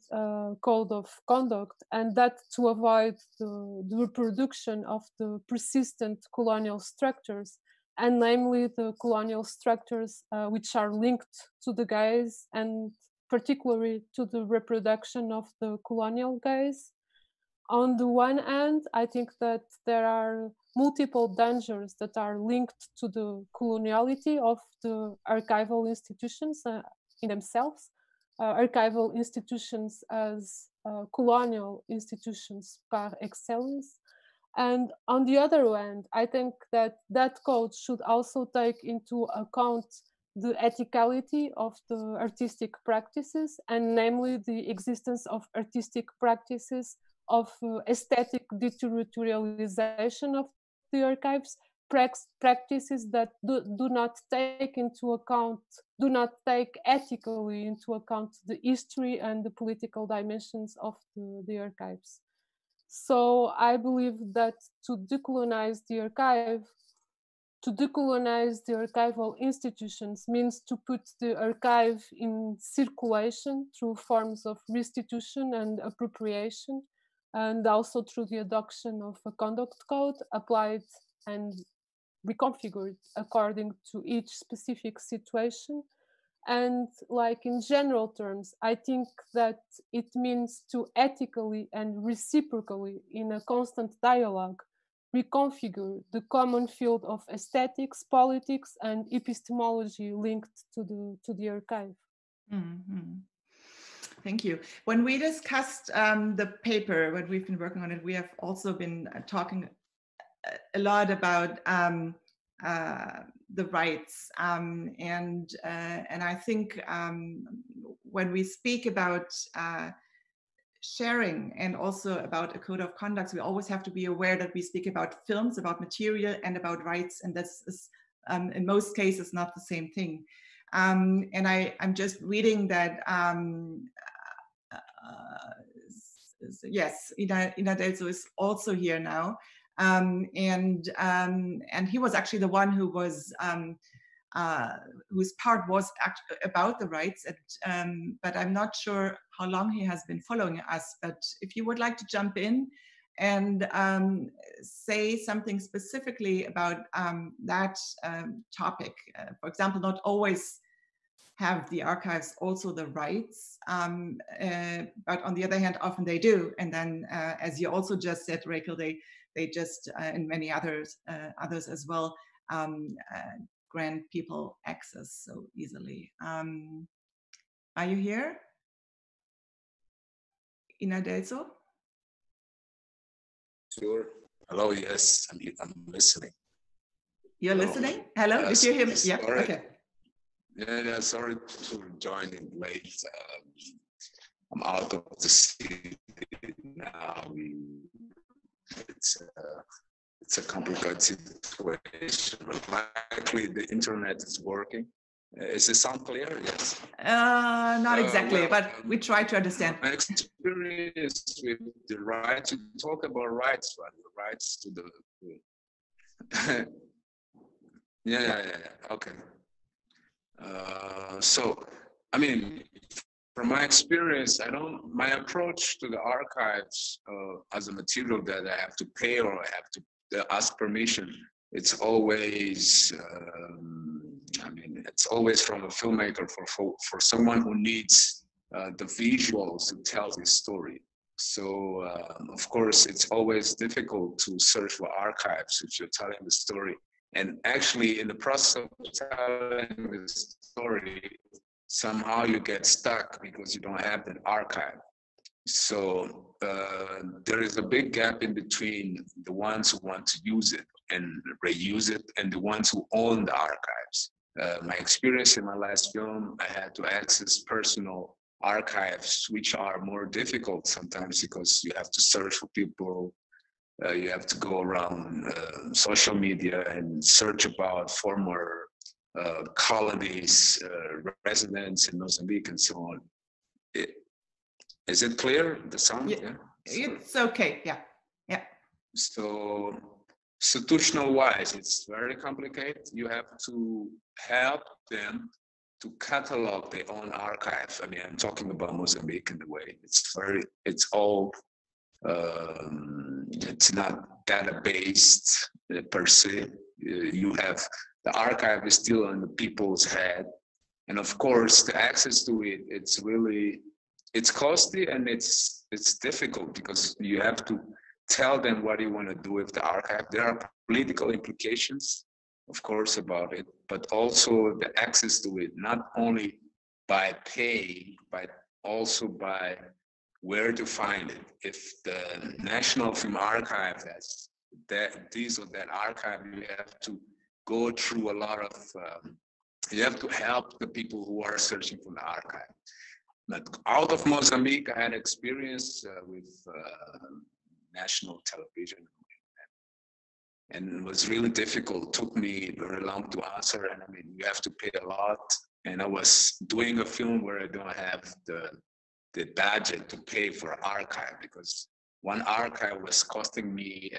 code of conduct, and that to avoid the reproduction of the persistent colonial structures, and namely the colonial structures which are linked to the gaze, and particularly to the reproduction of the colonial gaze. On the one hand, I think that there are multiple dangers that are linked to the coloniality of the archival institutions in themselves. Archival institutions as colonial institutions par excellence. And on the other hand, I think that that code should also take into account the ethicality of the artistic practices, and namely the existence of artistic practices of aesthetic deterritorialization of the archives, practices that do not take ethically into account the history and the political dimensions of the archives. So I believe that to decolonize the archival institutions means to put the archive in circulation through forms of restitution and appropriation, and also through the adoption of a conduct code applied and reconfigured according to each specific situation. And like in general terms, I think that it means to ethically and reciprocally, in a constant dialogue, reconfigure the common field of aesthetics, politics, and epistemology linked to the archive. Mm-hmm. Thank you. When we discussed the paper, when we've been working on it, we have also been talking a lot about the rights, and I think when we speak about sharing and also about a code of conduct, we always have to be aware that we speak about films, about material, and about rights, and this is in most cases not the same thing. And I'm just reading that yes, Ina Delso is also here now, and he was actually the one who was whose part was about the rights, but I'm not sure how long he has been following us. But if you would like to jump in and say something specifically about that topic, for example, not always have the archives also the rights, but on the other hand, often they do. And then, as you also just said, Rachel, they just, and many others as well, grant people access so easily. Are you here, Ina Delso? Sure. Hello, yes, I'm listening. You're listening? Hello, yes, did you hear me? Sorry. Yeah, okay. Yeah, sorry to join in late. I'm out of the city now. it's a complicated situation. But luckily, the internet is working. Is the sound clear? Yes. Not exactly, well, but we try to understand. My experience with the right to talk about rights, right? The rights to the yeah. Okay. So, I mean, from my experience, my approach to the archives as a material that I have to pay or I have to ask permission, it's always, it's always from a filmmaker for someone who needs the visuals to tell his story. So, of course, it's always difficult to search for archives if you're telling the story. And actually, in the process of telling the story, somehow you get stuck because you don't have an archive. So there is a big gap in between the ones who want to use it and reuse it and the ones who own the archives. My experience in my last film, I had to access personal archives, which are more difficult sometimes because you have to search for people. You have to go around social media and search about former colonies, residents in Mozambique and so on. Is it clear, the sound? Yeah. It's okay, yeah. So institutional wise, it's very complicated. You have to help them to catalog their own archive. I mean, I'm talking about Mozambique in a way. It's all, it's not data-based per se. You have, the archive is still on the people's head. And of course, the access to it, it's costly and it's difficult because you have to tell them what you want to do with the archive. There are political implications, of course, about it, but also the access to it, not only by pay, but also by where to find it. If the National Film Archive has this or that archive, you have to go through a lot of, you have to help the people who are searching for the archive. But out of Mozambique, I had experience with national television, and it was really difficult. It took me very long to answer, and I mean, you have to pay a lot. And I was doing a film where I don't have the budget to pay for archive because one archive was costing me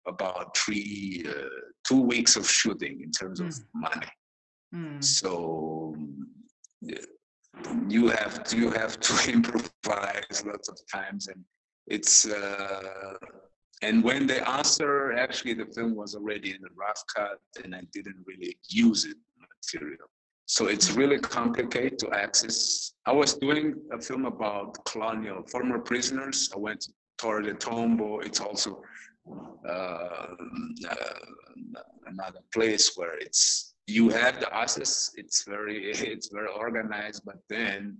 about 2 weeks of shooting in terms of money. So you have to improvise lots of times, and it's and when they answer, actually the film was already in the rough cut and I didn't really use it material. So it's really complicated to access. I was doing a film about colonial former prisoners. I went to Torre de Tombo. It's also another place where you have the access. It's very organized, but then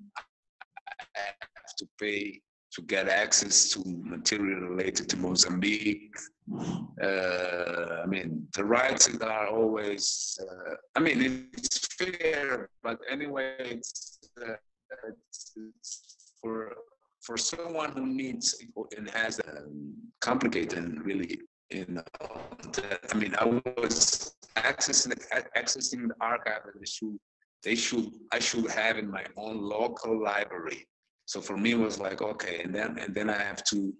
I have to pay to get access to material related to Mozambique. I mean, the rights are always, I mean, it's fair, but anyway, it's for someone who needs and has complicated and really, I mean, I was accessing the archive that I should have in my own local library. So for me, it was like, okay, and then I have to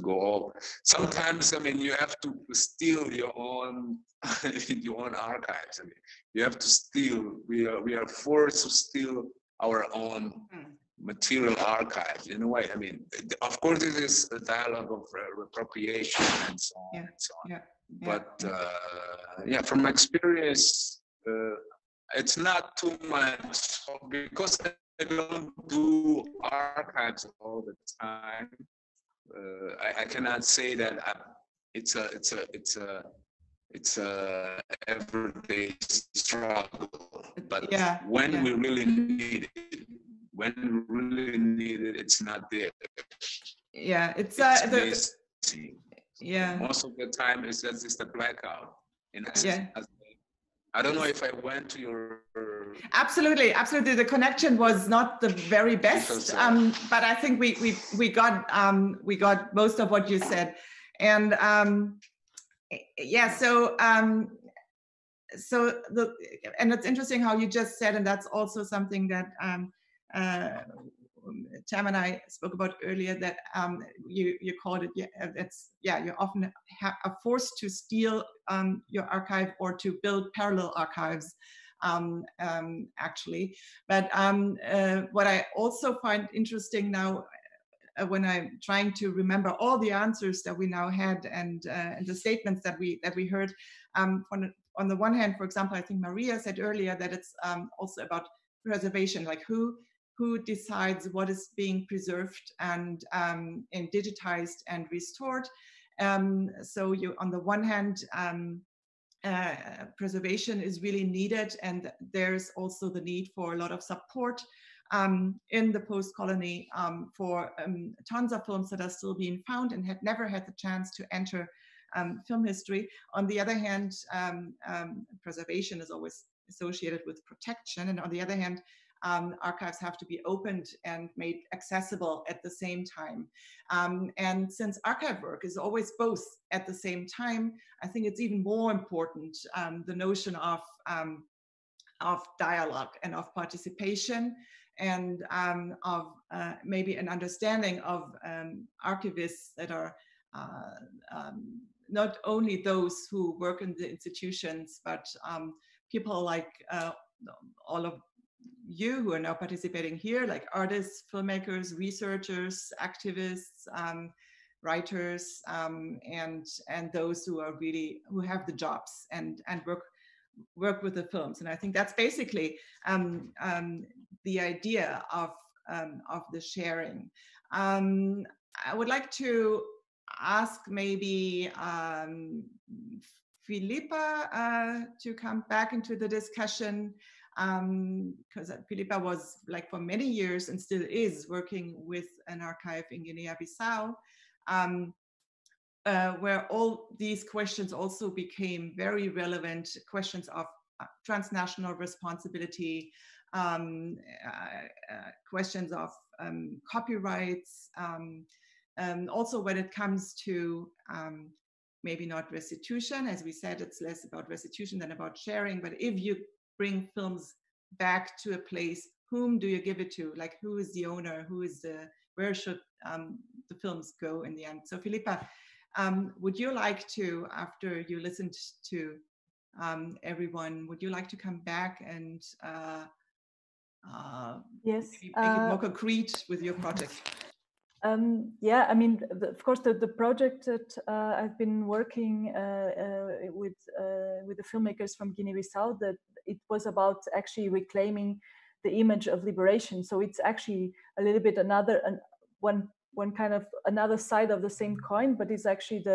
go all. Sometimes, I mean, you have to steal your own archives. I mean, you have to steal. We are forced to steal our own material archives in a way. I mean, of course, it is a dialogue of appropriation and so on and so on. But yeah, from my experience, it's not too much because I don't do archives all the time. I cannot say that it's a everyday struggle. But when we really need it, it's not there. Yeah, it's most of the time it's just a blackout. And I don't know if I went to your. Absolutely. The connection was not the very best, but I think we got most of what you said. And yeah, so and it's interesting how you just said, and that's also something that Tam and I spoke about earlier, that you called it, you're often are forced to steal your archive or to build parallel archives, actually. But what I also find interesting now, when I'm trying to remember all the answers that we now had and the statements that we heard, on the one hand, for example, I think Maria said earlier that it's also about preservation, like who decides what is being preserved and digitized and restored. So you, on the one hand, preservation is really needed, and there's also the need for a lot of support in the post-colony for tons of films that are still being found and had never had the chance to enter film history. On the other hand, preservation is always associated with protection, and on the other hand, archives have to be opened and made accessible at the same time. And since archive work is always both at the same time, I think it's even more important, the notion of dialogue and of participation, and of maybe an understanding of archivists that are not only those who work in the institutions, but people like all of you who are now participating here, like artists, filmmakers, researchers, activists, writers, and those who are really, who have the jobs and work with the films. And I think that's basically the idea of the sharing. I would like to ask maybe Philippa to come back into the discussion, because Philippa was, like, for many years and still is working with an archive in Guinea-Bissau, where all these questions also became very relevant, questions of transnational responsibility, questions of copyrights, also when it comes to maybe not restitution. As we said, it's less about restitution than about sharing, but if you bring films back to a place, whom do you give it to? Like, who is the owner? Where should the films go in the end? So Philippa, would you like to, after you listened to everyone, would you like to come back and yes, maybe make it more concrete with your project? Yeah, I mean, of course, the project that I've been working with the filmmakers from Guinea-Bissau, that it was about actually reclaiming the image of liberation. So it's actually a little bit one kind of another side of the same coin, but it's actually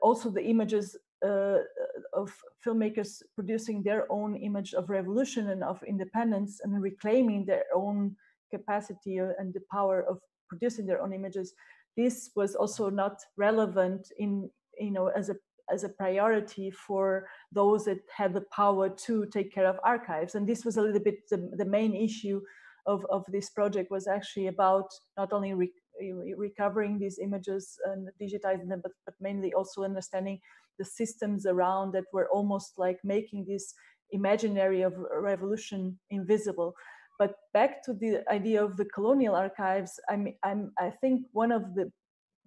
also the images of filmmakers producing their own image of revolution and of independence and reclaiming their own capacity and the power of producing their own images. This was also not relevant in, as a priority for those that had the power to take care of archives. And this was a little bit the main issue of this project, was actually about not only recovering these images and digitizing them, but mainly also understanding the systems around that were almost like making this imaginary of revolution invisible. But back to the idea of the colonial archives, I think one of the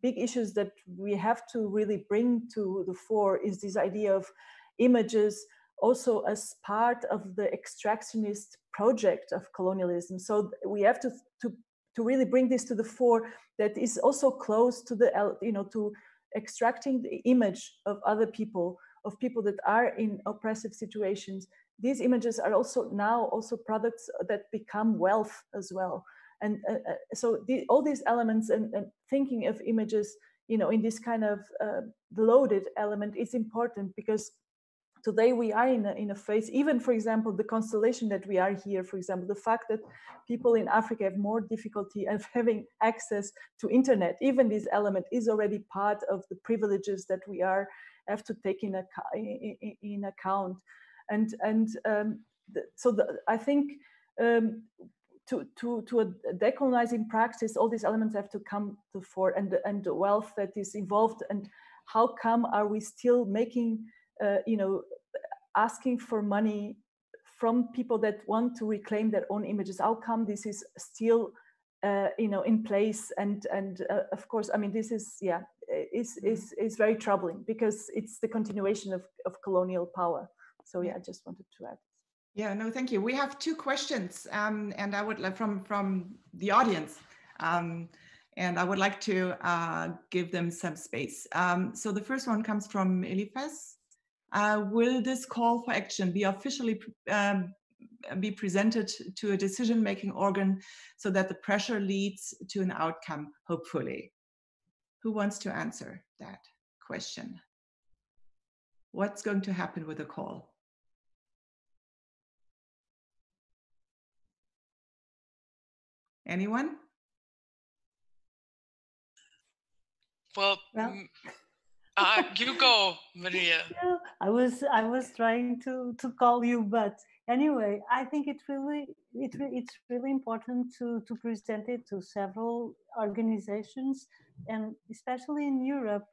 big issues that we have to really bring to the fore is this idea of images also as part of the extractionist project of colonialism. So we have to really bring this to the fore, that is also close to the, to extracting the image of other people, of people that are in oppressive situations. These images are also now products that become wealth as well. And so all these elements and thinking of images, in this kind of loaded element is important, because today we are in a phase, even, for example, the constellation that we are here, for example, the fact that people in Africa have more difficulty of having access to internet, even this element is already part of the privileges that we have to take in account. I think to a decolonizing practice, all these elements have to come to fore, and the wealth that is involved. And how come are we still making, asking for money from people that want to reclaim their own images? How come this is still, in place? And of course, I mean, this is is very troubling, because it's the continuation of colonial power. So I just wanted to add. Yeah, no, thank you. We have two questions, and I would like from the audience, and I would like to give them some space. So the first one comes from Eliphas. Will this call for action be officially be presented to a decision-making organ so that the pressure leads to an outcome, hopefully? Who wants to answer that question? What's going to happen with the call? Anyone? Well, you go, Maria. Yeah, I was trying to call you, but anyway, I think it's really important to present it to several organizations, and especially in Europe.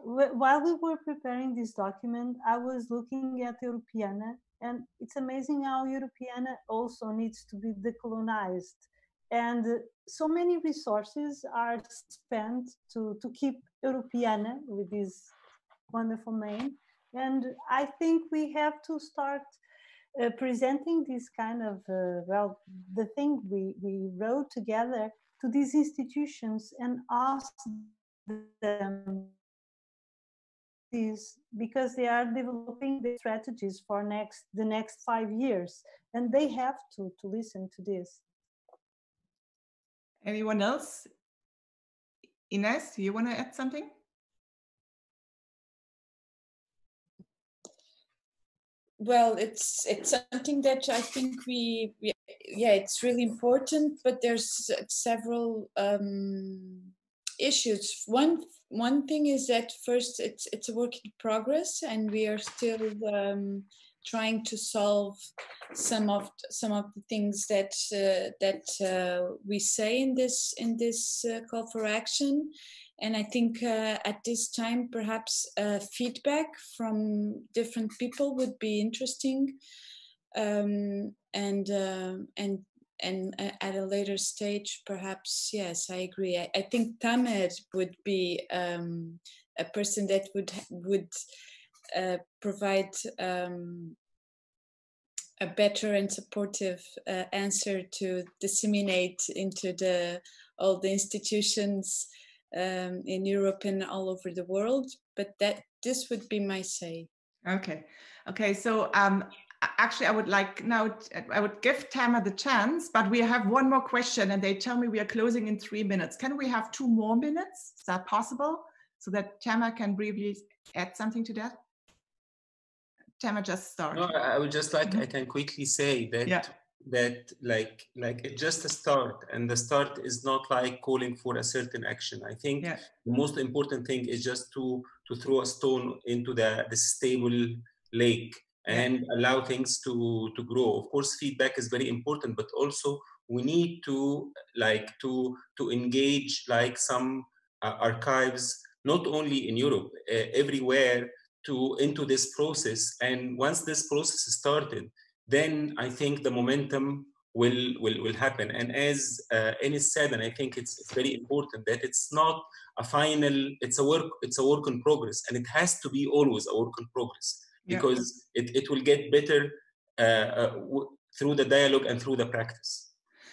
While we were preparing this document, I was looking at Europeana, and it's amazing how Europeana also needs to be decolonized. And so many resources are spent to keep Europeana with this wonderful name. And I think we have to start presenting this kind of, the thing we wrote together to these institutions and ask them this, because they are developing the strategies for the next 5 years, and they have to listen to this. Anyone else? Ines, you want to add something? Well, it's something that I think it's really important, but there's several issues. One thing is that first it's a work in progress, and we are still trying to solve some of the things that we say in this call for action. And I think at this time, perhaps feedback from different people would be interesting, and at a later stage, perhaps, yes, I agree. I think Tamer would be a person that would provide a better and supportive answer to disseminate into all the institutions in Europe and all over the world. But this would be my say. Okay. So actually, I would give Tamer the chance, but we have one more question, and they tell me we are closing in 3 minutes. Can we have 2 more minutes? Is that possible? So that Tamer can briefly add something to that. Tamer, just start. No, I would just I can quickly say that that it's just a start, and the start is not like calling for a certain action. I think the most important thing is just to throw a stone into the stable lake and allow things to grow. Of course, feedback is very important, but also we need to to engage some archives, not only in Europe, everywhere, into this process. And once this process is started, then I think the momentum will happen. And as Enis said, and I think it's very important, that it's not a final, it's a work in progress, and it has to be always a work in progress, because it will get better through the dialogue and through the practice.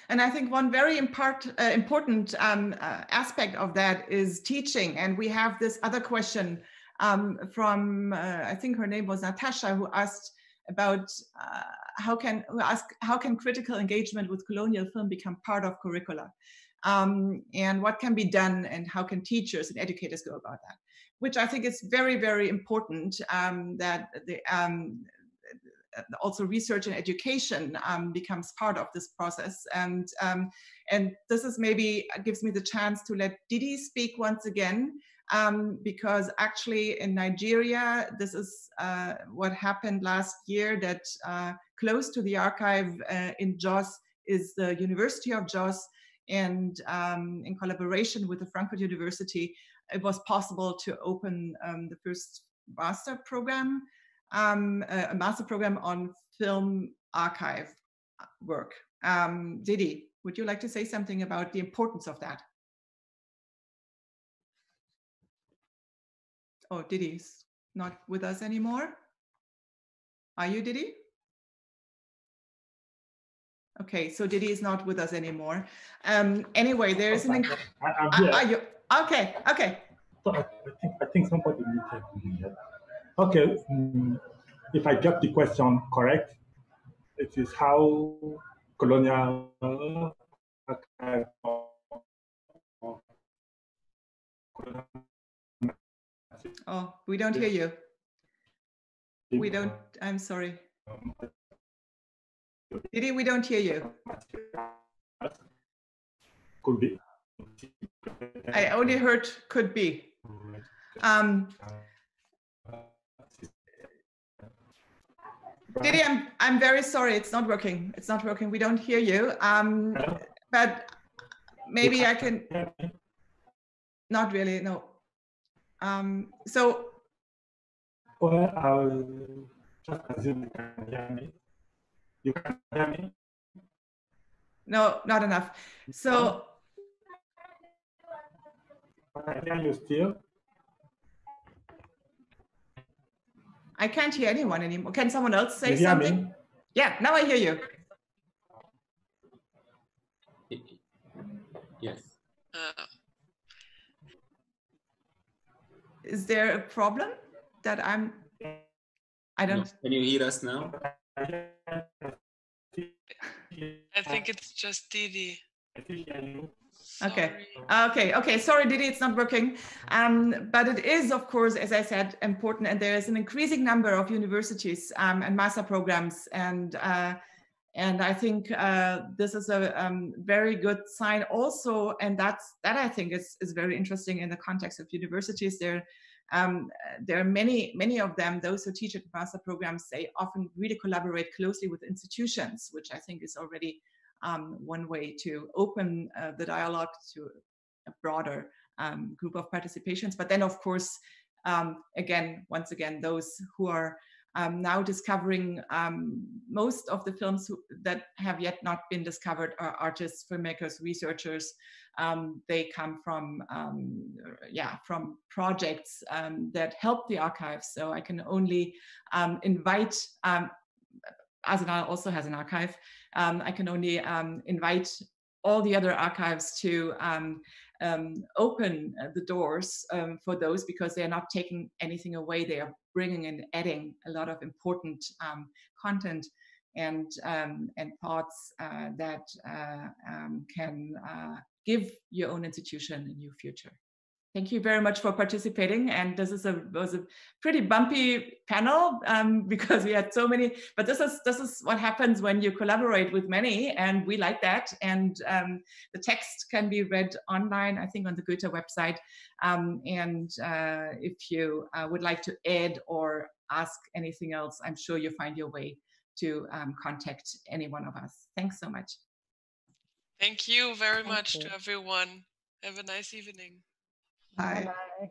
And I think one very important aspect of that is teaching. And we have this other question from, I think her name was Natasha, who asked about how can critical engagement with colonial film become part of curricula, and what can be done, and how can teachers and educators go about that, which I think is very, very important, that also research and education becomes part of this process. And this is maybe gives me the chance to let Didi speak once again, because actually in Nigeria, this is what happened last year, that close to the archive in Jos is the University of Jos, and in collaboration with the Frankfurt University, it was possible to open the first master program, a master program on film archive work. Didi, would you like to say something about the importance of that? Oh, Didi's not with us anymore. Are you, Didi? Okay, so Didi is not with us anymore. Anyway, there is an... I'm here. Are you? Okay, okay. So I think somebody muted me. Okay, if I get the question correct, it is how colonial Oh, we don't hear you. We don't, I'm sorry. Didi, we don't hear you. Could be. I only heard could be. Didi, I'm very sorry. It's not working. It's not working. We don't hear you. But maybe I can. Not really. No. So. Well, I'll just assume you can hear me. You can hear me? No, not enough. So. I hear you still. I can't hear anyone anymore. Can someone else say you hear something? Me? Yeah, now I hear you. Yes. Is there a problem that I don't... No. Can you hear us now? I think it's just Didi. Okay. Okay. Sorry, Didi, it's not working. But it is, of course, as I said, important, and there is an increasing number of universities and master programs, and I think this is a very good sign also, and that I think is very interesting in the context of universities. There are many of them, those who teach at master programs, they often really collaborate closely with institutions, which I think is already one way to open the dialogue to a broader group of participations. But then, of course, once again, those who are now discovering most of the films that have yet not been discovered are artists, filmmakers, researchers. They come from projects that help the archives. So I can only invite. Arsenal also has an archive. I can only invite all the other archives to open the doors for those, because they are not taking anything away. They are bringing and adding a lot of important content and thoughts that can give your own institution a new future. Thank you very much for participating. And this was a pretty bumpy panel because we had so many, but this is what happens when you collaborate with many, and we like that. And the text can be read online, I think, on the Goethe website. If you would like to add or ask anything else, I'm sure you'll find your way to contact any one of us. Thanks so much. Thank you very much to everyone. Have a nice evening. Bye. Bye.